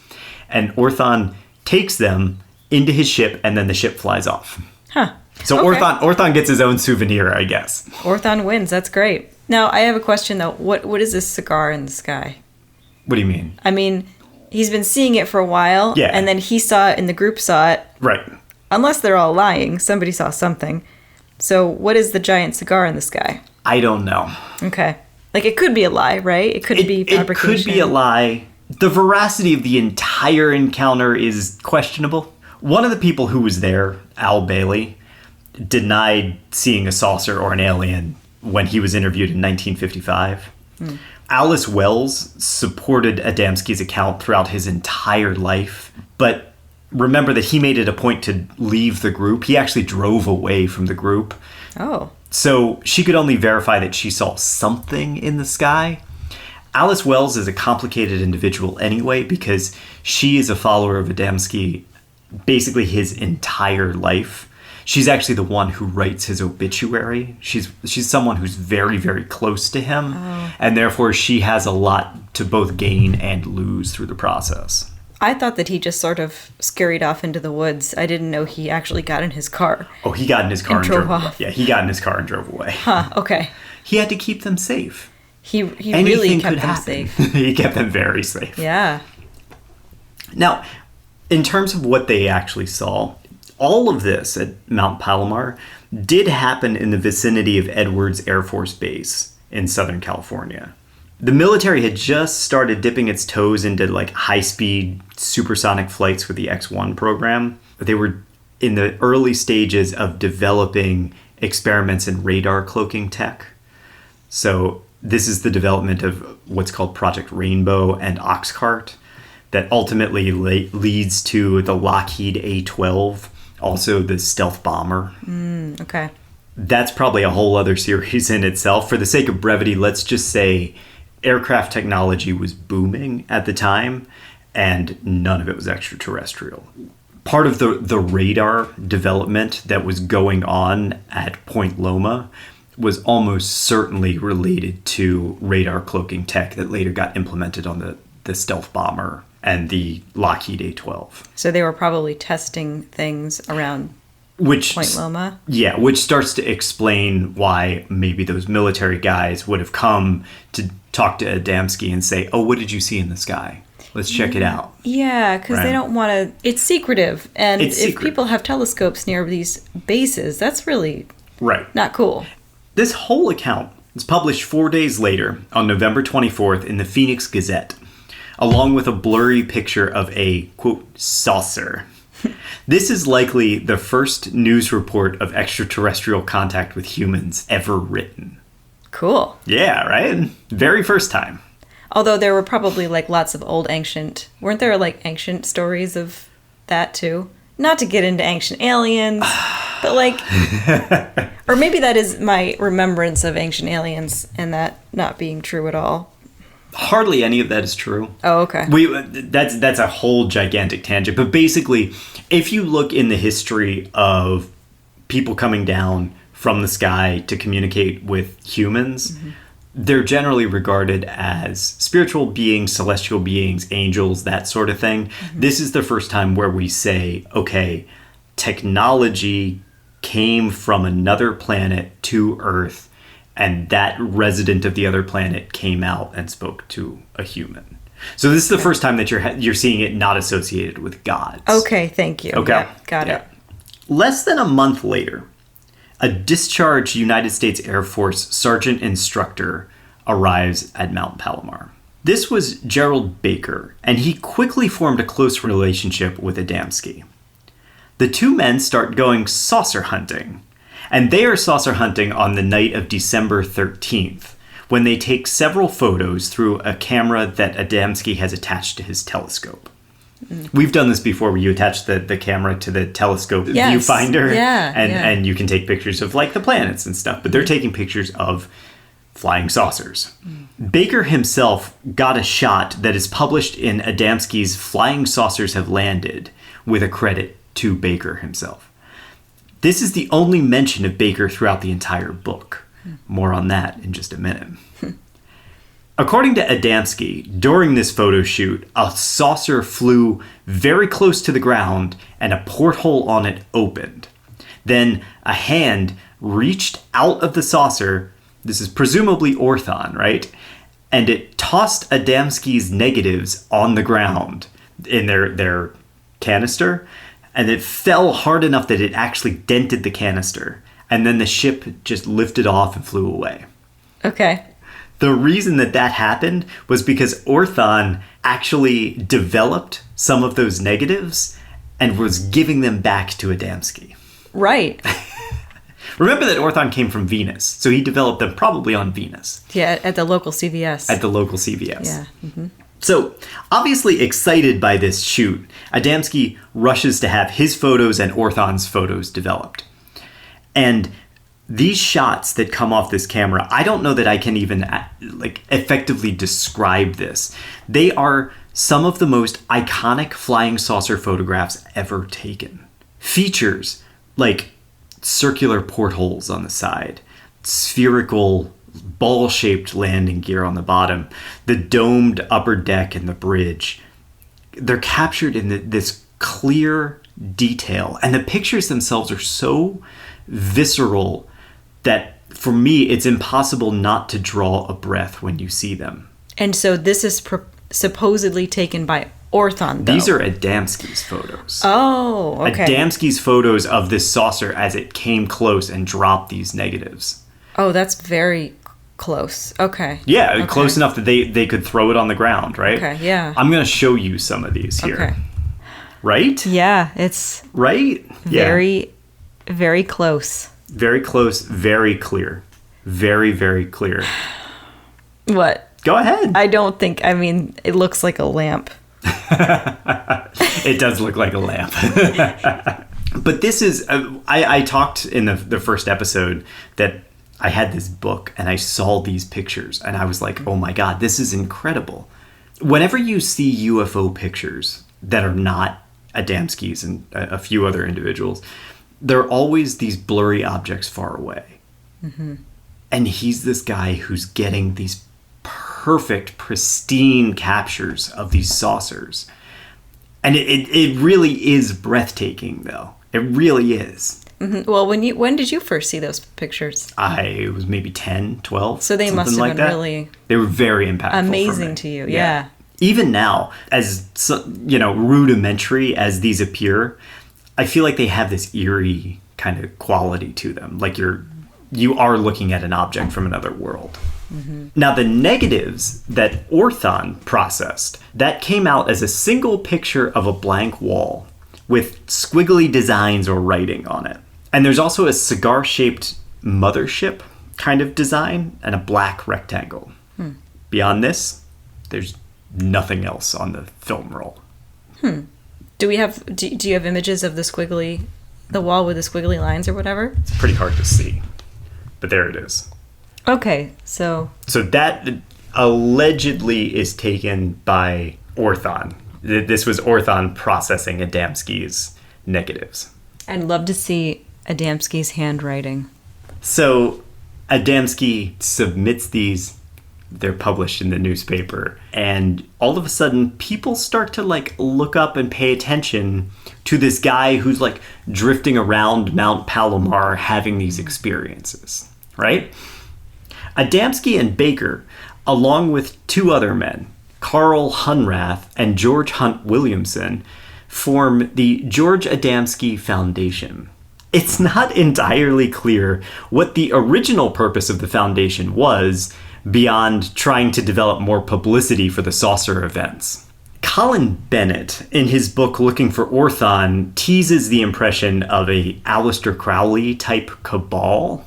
And Orthon takes them into his ship, and then the ship flies off. Huh. So okay. Orthon gets his own souvenir, I guess. Orthon wins. That's great. Now, I have a question, though. What is this cigar in the sky? What do you mean? I mean, he's been seeing it for a while, yeah. And then he saw it, and the group saw it. Right. Unless they're all lying, somebody saw something. So what is the giant cigar in the sky? I don't know. Okay. Like, it could be a lie, right? It could be fabrication. It could be a lie. The veracity of the entire encounter is questionable. One of the people who was there, Al Bailey, denied seeing a saucer or an alien when he was interviewed in 1955. Alice Wells supported Adamski's account throughout his entire life, but remember that he made it a point to leave the group. He actually drove away from the group. Oh. So she could only verify that she saw something in the sky. Alice Wells is a complicated individual anyway because she is a follower of Adamski basically his entire life. She's actually the one who writes his obituary. She's someone who's very, very close to him, and therefore she has a lot to both gain and lose through the process. I thought that he just sort of scurried off into the woods. I didn't know he actually got in his car. Oh, he got in his car and drove off. away. Yeah, he got in his car and drove away. Huh, okay. He had to keep them safe. He really kept them safe. He kept them very safe. Yeah. Now, in terms of what they actually saw, all of this at Mount Palomar did happen in the vicinity of Edwards Air Force Base in Southern California. The military had just started dipping its toes into like high-speed supersonic flights with the X-1 program. They were in the early stages of developing experiments in radar cloaking tech. So this is the development of what's called Project Rainbow and Oxcart that ultimately leads to the Lockheed A-12, also the stealth bomber. Okay. That's probably a whole other series in itself. For the sake of brevity, let's just say aircraft technology was booming at the time, and none of it was extraterrestrial. Part of the radar development that was going on at Point Loma was almost certainly related to radar cloaking tech that later got implemented on the stealth bomber and the Lockheed A-12. So they were probably testing things around Point Loma? Yeah, which starts to explain why maybe those military guys would have come to talk to Adamski and say, oh, what did you see in the sky? Let's check it out. Yeah, because they don't want to... It's secretive. And if people have telescopes near these bases, that's really not cool. This whole account was published 4 days later on November 24th in the Phoenix Gazette, along with a blurry picture of a, quote, saucer. This is likely the first news report of extraterrestrial contact with humans ever written. Cool. Yeah, right? Very first time. Although there were probably like lots of weren't there like ancient stories of that too? Not to get into ancient aliens, but like, or maybe that is my remembrance of ancient aliens and that not being true at all. Hardly any of that is true. Oh, okay. That's a whole gigantic tangent. But basically, if you look in the history of people coming down from the sky to communicate with humans, they're generally regarded as spiritual beings, celestial beings, angels, that sort of thing. This is the first time where we say, okay, technology came from another planet to Earth, and that resident of the other planet came out and spoke to a human. So this is the first time that you're seeing it not associated with gods. Okay, thank you. Okay. Yeah, got it. Less than a month later, a discharged United States Air Force sergeant instructor arrives at Mount Palomar. This was Gerald Baker, and he quickly formed a close relationship with Adamski. The two men start going saucer hunting, and they are saucer hunting on the night of December 13th, when they take several photos through a camera that Adamski has attached to his telescope. We've done this before where you attach the camera to the telescope viewfinder and you can take pictures of like the planets and stuff, but they're taking pictures of flying saucers. Baker himself got a shot that is published in Adamski's Flying Saucers Have Landed with a credit to Baker himself. This is the only mention of Baker throughout the entire book. More on that in just a minute. According to Adamski, during this photo shoot, a saucer flew very close to the ground and a porthole on it opened. Then a hand reached out of the saucer, this is presumably Orthon, right? And it tossed Adamski's negatives on the ground in their canister, and it fell hard enough that it actually dented the canister. And then the ship just lifted off and flew away. Okay. The reason that happened was because Orthon actually developed some of those negatives and was giving them back to Adamski. Right. Remember that Orthon came from Venus, so he developed them probably on Venus. Yeah, at the local CVS. At the local CVS. Yeah. Mm-hmm. So, obviously excited by this shoot, Adamski rushes to have his photos and Orthon's photos developed. And these shots that come off this camera, I don't know that I can even effectively describe this. They are some of the most iconic flying saucer photographs ever taken. Features like circular portholes on the side, spherical ball-shaped landing gear on the bottom, the domed upper deck and the bridge. They're captured in this clear detail, and the pictures themselves are so visceral that for me it's impossible not to draw a breath when you see them. And so this is supposedly taken by Orthon, though. These are Adamski's photos. Oh, okay. Adamski's photos of this saucer as it came close and dropped these negatives. Oh, that's very close. Okay. Yeah, okay. Close enough that they could throw it on the ground, right? Okay, yeah. I'm going to show you some of these here. Okay. Right? Yeah, it's right? Very, very close. Very close, very clear. Very, very clear. What? Go ahead. It looks like a lamp. It does look like a lamp. But this is, I talked in the first episode that I had this book and I saw these pictures and I was like, oh my God, this is incredible. Whenever you see UFO pictures that are not Adamski's and a few other individuals, they're always these blurry objects far away. Mm-hmm. And he's this guy who's getting these perfect, pristine captures of these saucers. And it really is breathtaking, though. It really is. Mm-hmm. Well, when did you first see those pictures? I was maybe 10, 12. So they must have been really... They were very impactful. Amazing to you, yeah. Even now, as rudimentary as these appear, I feel like they have this eerie kind of quality to them. Like you are looking at an object from another world. Mm-hmm. Now, the negatives that Orthon processed, that came out as a single picture of a blank wall with squiggly designs or writing on it. And there's also a cigar-shaped mothership kind of design and a black rectangle. Beyond this, there's nothing else on the film roll. Do you have images of the wall with the squiggly lines or whatever? It's pretty hard to see, but there it is. Okay, so that allegedly is taken by Orthon. This was Orthon processing Adamski's negatives. I'd love to see Adamski's handwriting. So Adamski submits these. They're published in the newspaper, and all of a sudden people start to look up and pay attention to this guy who's drifting around Mount Palomar having these experiences, right? Adamski and Baker, along with two other men, Carl Hunrath and George Hunt Williamson, form the George Adamski Foundation. It's not entirely clear what the original purpose of the foundation was, beyond trying to develop more publicity for the saucer events. Colin Bennett, in his book Looking for Orthon, teases the impression of a Aleister Crowley-type cabal,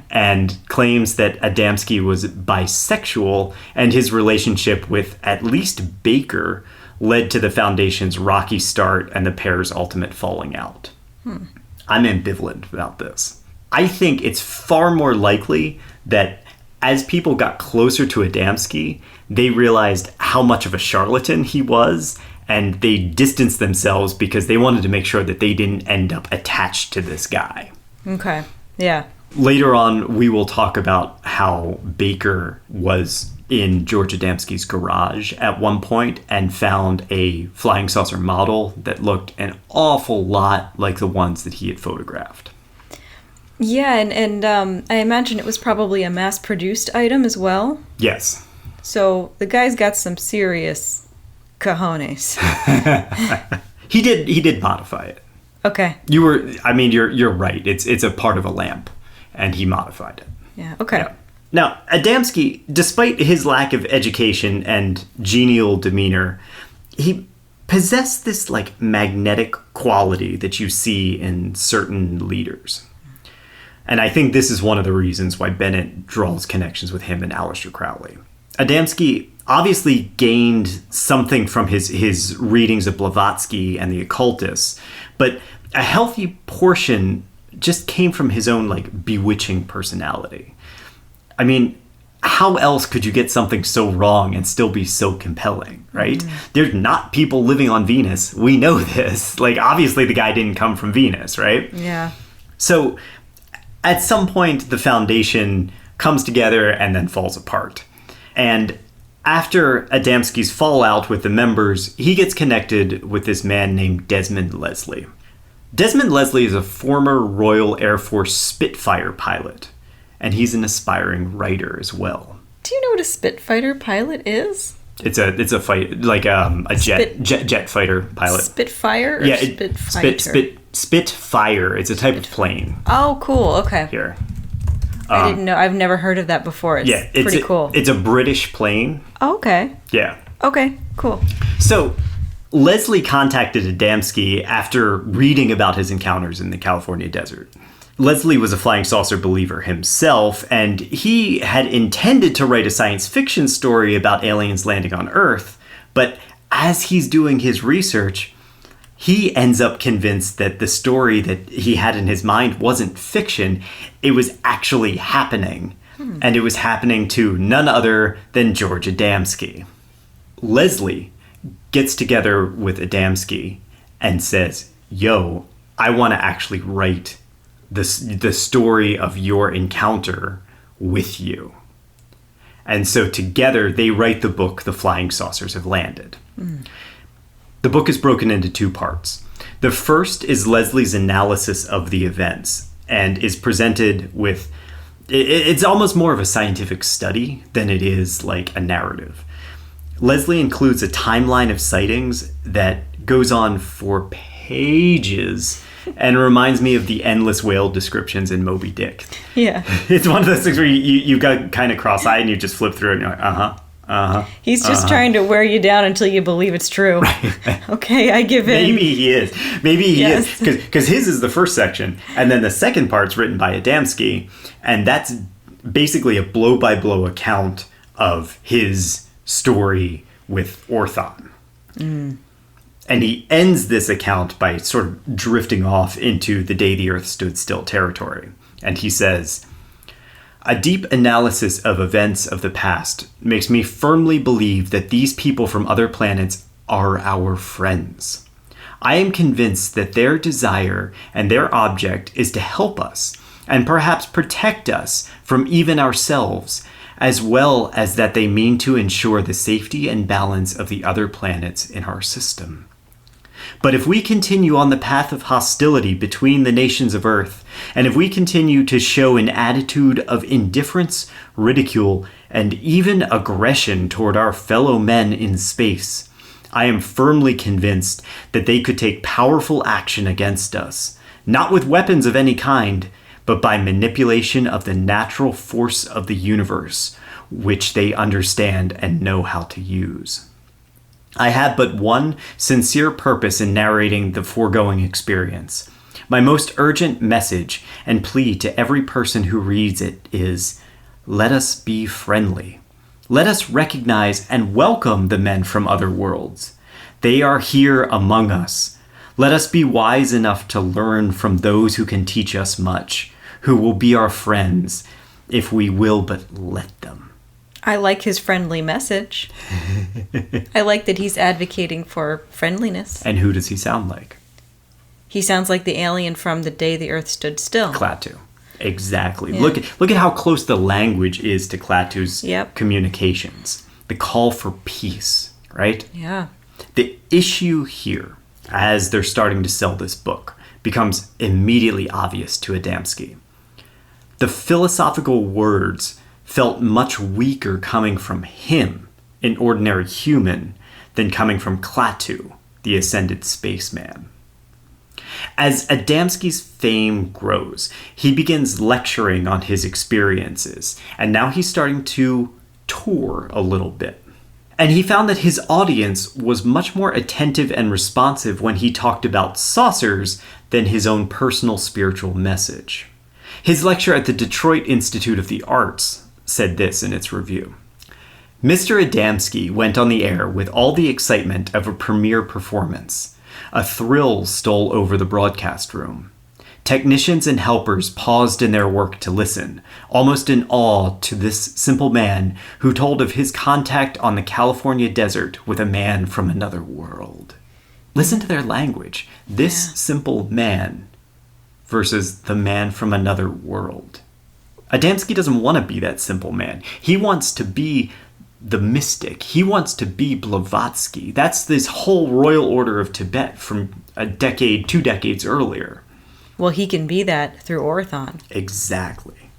and claims that Adamski was bisexual, and his relationship with at least Baker led to the Foundation's rocky start and the pair's ultimate falling out. I'm ambivalent about this. I think it's far more likely that as people got closer to Adamski, they realized how much of a charlatan he was, and they distanced themselves because they wanted to make sure that they didn't end up attached to this guy. Okay, yeah. Later on, we will talk about how Baker was in George Adamski's garage at one point and found a flying saucer model that looked an awful lot like the ones that he had photographed. Yeah, and I imagine it was probably a mass-produced item as well. Yes. So the guy's got some serious cojones. He did modify it. Okay. You're right. It's a part of a lamp, and he modified it. Yeah. Okay. Yeah. Now, Adamski, despite his lack of education and genial demeanor, he possessed this magnetic quality that you see in certain leaders. And I think this is one of the reasons why Bennett draws connections with him and Aleister Crowley. Adamski obviously gained something from his readings of Blavatsky and the occultists, but a healthy portion just came from his own, like, bewitching personality. I mean, how else could you get something so wrong and still be so compelling, right? There's not people living on Venus. We know this. Like, obviously the guy didn't come from Venus, right? Yeah. So at some point, the Foundation comes together and then falls apart. And after Adamski's fallout with the members, he gets connected with this man named Desmond Leslie. Desmond Leslie is a former Royal Air Force Spitfire pilot, and he's an aspiring writer as well. Do you know what a Spitfire pilot is? It's a fight, like a jet fighter pilot. Spitfire or Yeah, Spitfighter? Spitfire. It's a type of plane. Oh, cool. Okay. Here. I didn't know. I've never heard of that before. It's pretty cool. It's a British plane. Oh, okay. Yeah. Okay, cool. So Leslie contacted Adamski after reading about his encounters in the California desert. Leslie was a flying saucer believer himself, and he had intended to write a science fiction story about aliens landing on Earth, but as he's doing his research, he ends up convinced that the story that he had in his mind wasn't fiction, it was actually happening. And it was happening to none other than George Adamski. Leslie gets together with Adamski and says, yo, I want to actually write the story of your encounter with you. And so together they write the book, The Flying Saucers Have Landed. The book is broken into two parts. The first is Leslie's analysis of the events and is presented with, it's almost more of a scientific study than it is like a narrative. Leslie includes a timeline of sightings that goes on for pages and reminds me of the endless whale descriptions in Moby Dick. Yeah. It's one of those things where you got kind of cross-eyed and you just flip through it and you're like, He's just trying to wear you down until you believe it's true. Okay, I give in. Maybe he is. Because his is the first section, and then the second part's written by Adamski, and that's basically a blow-by-blow account of his story with Orthon. And he ends this account by sort of drifting off into the day the Earth stood still territory. And he says, a deep analysis of events of the past makes me firmly believe that these people from other planets are our friends. I am convinced that their desire and their object is to help us and perhaps protect us from even ourselves, as well as that they mean to ensure the safety and balance of the other planets in our system. But if we continue on the path of hostility between the nations of Earth, and if we continue to show an attitude of indifference, ridicule, and even aggression toward our fellow men in space, I am firmly convinced that they could take powerful action against us, not with weapons of any kind, but by manipulation of the natural force of the universe, which they understand and know how to use. I have but one sincere purpose in narrating the foregoing experience. My most urgent message and plea to every person who reads it is, let us be friendly. Let us recognize and welcome the men from other worlds. They are here among us. Let us be wise enough to learn from those who can teach us much, who will be our friends, if we will but let them. I like his friendly message. I like that he's advocating for friendliness. And who does he sound like? He sounds like the alien from The Day the Earth Stood Still. Klaatu. Exactly. Yeah. Look at how close the language is to Klaatu's Yep. communications. The call for peace, right? Yeah. The issue here, as they're starting to sell this book, becomes immediately obvious to Adamski. The philosophical words felt much weaker coming from him, an ordinary human, than coming from Klaatu, the ascended spaceman. As Adamski's fame grows, he begins lecturing on his experiences, and now he's starting to tour a little bit. And he found that his audience was much more attentive and responsive when he talked about saucers than his own personal spiritual message. His lecture at the Detroit Institute of the Arts said this in its review. Mr. Adamski went on the air with all the excitement of a premiere performance. A thrill stole over the broadcast room. Technicians and helpers paused in their work to listen, almost in awe to this simple man who told of his contact on the California desert with a man from another world. Listen to their language. This simple man versus the man from another world. Adamski doesn't want to be that simple man. He wants to be the mystic. He wants to be Blavatsky. That's this whole Royal Order of Tibet from 2 decades earlier. Well, he can be that through Orthon. Exactly.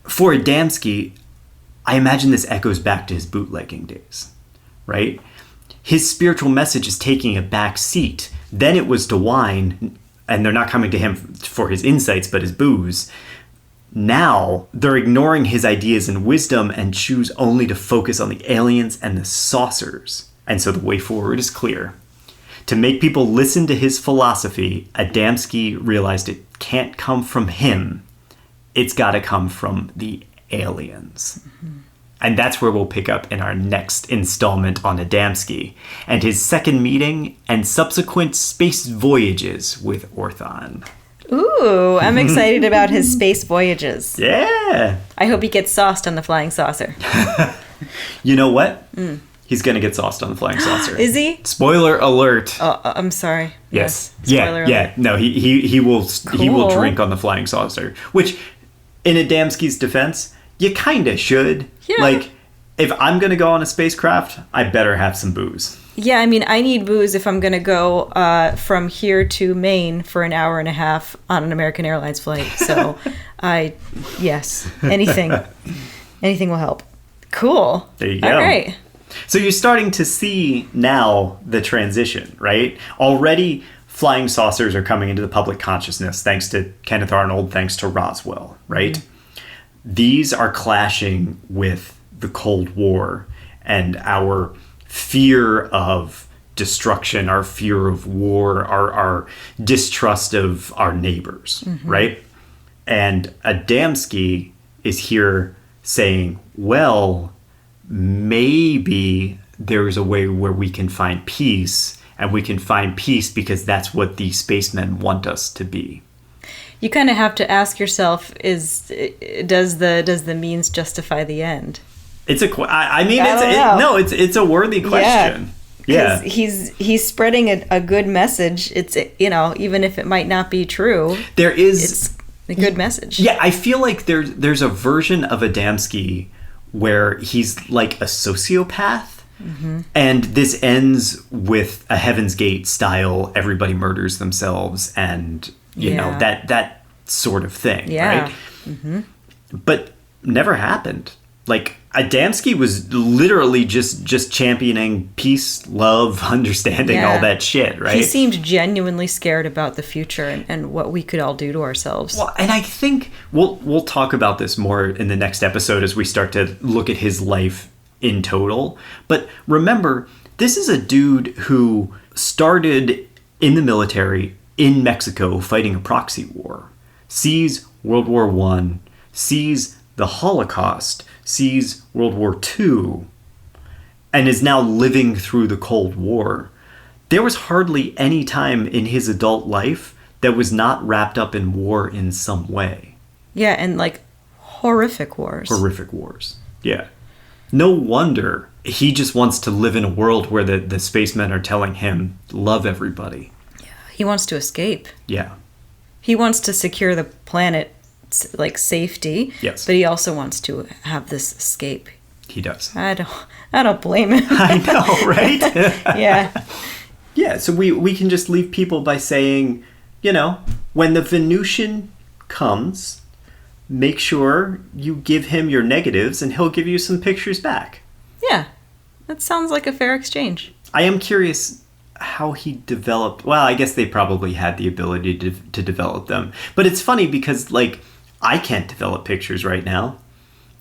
For Adamski, I imagine this echoes back to his bootlegging days, right? His spiritual message is taking a back seat. Then it was to wine, and they're not coming to him for his insights, but his booze. Now, they're ignoring his ideas and wisdom and choose only to focus on the aliens and the saucers. And so the way forward is clear. To make people listen to his philosophy, Adamski realized it can't come from him. It's got to come from the aliens. Mm-hmm. And that's where we'll pick up in our next installment on Adamski and his second meeting and subsequent space voyages with Orthon. Ooh, I'm excited about his space voyages. Yeah. I hope he gets sauced on the flying saucer. You know what? He's going to get sauced on the flying saucer. Is he? Spoiler alert. Oh, I'm sorry. Yes. Spoiler alert. No, he will drink on the flying saucer, which in Adamski's defense, you kind of should. Yeah. Like, if I'm going to go on a spacecraft, I better have some booze. Yeah, I mean, I need booze if I'm going to go from here to Maine for an hour and a half on an American Airlines flight. So, yes, anything will help. Cool. There you go. All right. So you're starting to see now the transition, right? Already flying saucers are coming into the public consciousness thanks to Kenneth Arnold, thanks to Roswell, right? Mm-hmm. These are clashing with the Cold War and our fear of destruction, our fear of war, our distrust of our neighbors, right? And Adamski is here saying, well, maybe there's a way where we can find peace, and we can find peace because that's what the spacemen want us to be. You kind of have to ask yourself: does the means justify the end? It's a a worthy question. Yeah, he's spreading a good message. It's even if it might not be true, it's a good message. Yeah, I feel like there's a version of Adamski where he's like a sociopath, and this ends with a Heaven's Gate style, everybody murders themselves, and you know that sort of thing, right? But never happened. Like, Adamski was literally just championing peace, love, understanding, all that shit, right? He seemed genuinely scared about the future and what we could all do to ourselves. Well, and I think we'll talk about this more in the next episode as we start to look at his life in total. But remember, this is a dude who started in the military in Mexico fighting a proxy war, sees World War I, sees the Holocaust, sees World War II, and is now living through the Cold War. There was hardly any time in his adult life that was not wrapped up in war in some way. Yeah, and like horrific wars. Horrific wars, yeah. No wonder he just wants to live in a world where the spacemen are telling him, love everybody. Yeah, he wants to escape. Yeah. He wants to secure the planet's like safety. Yes. But he also wants to have this escape. He does. I don't blame him. I know, right? Yeah. Yeah, so we can just leave people by saying, when the Venusian comes, make sure you give him your negatives and he'll give you some pictures back. Yeah. That sounds like a fair exchange. I am curious how he developed. Well, I guess they probably had the ability to develop them. But it's funny because, like, I can't develop pictures right now.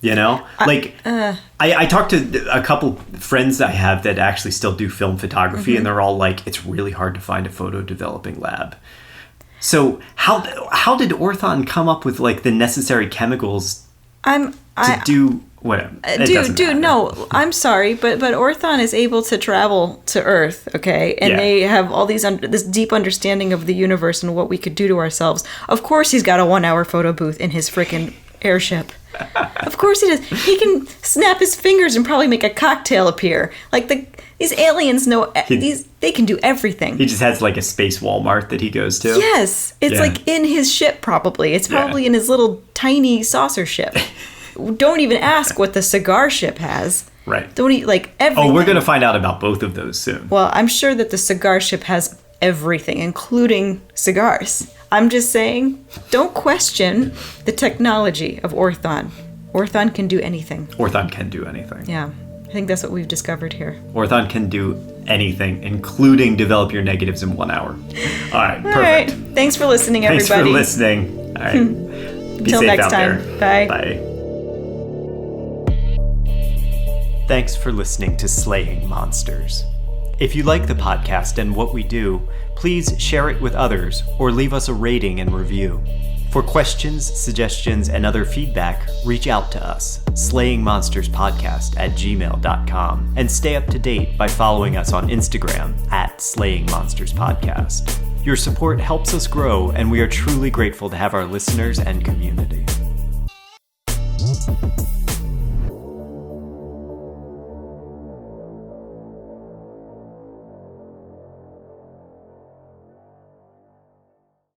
I talked to a couple friends I have that actually still do film photography, and they're all like, it's really hard to find a photo developing lab. So how did Orthon come up with like the necessary chemicals to do Whatever. Dude, no, I'm sorry, but Orthon is able to travel to Earth, okay? And they have all these this deep understanding of the universe and what we could do to ourselves. Of course he's got a 1-hour photo booth in his freaking airship. Of course he does. He can snap his fingers and probably make a cocktail appear. Like, these aliens know, they can do everything. He just has like a space Walmart that he goes to. It's like in his ship probably. It's probably in his little tiny saucer ship. Don't even ask what the cigar ship has. Right. Don't eat like everything. Oh, we're going to find out about both of those soon. Well, I'm sure that the cigar ship has everything, including cigars. I'm just saying, don't question the technology of Orthon. Orthon can do anything. Orthon can do anything. Yeah. I think that's what we've discovered here. Orthon can do anything, including develop your negatives in 1 hour. All right, perfect. All right. Thanks for listening, everybody. Thanks for listening. All right. Until next time. There. Bye. Bye. Thanks for listening to Slaying Monsters. If you like the podcast and what we do, please share it with others or leave us a rating and review. For questions, suggestions, and other feedback, reach out to us, slayingmonsterspodcast@gmail.com, and stay up to date by following us on Instagram @slayingmonsterspodcast. Your support helps us grow, and we are truly grateful to have our listeners and community.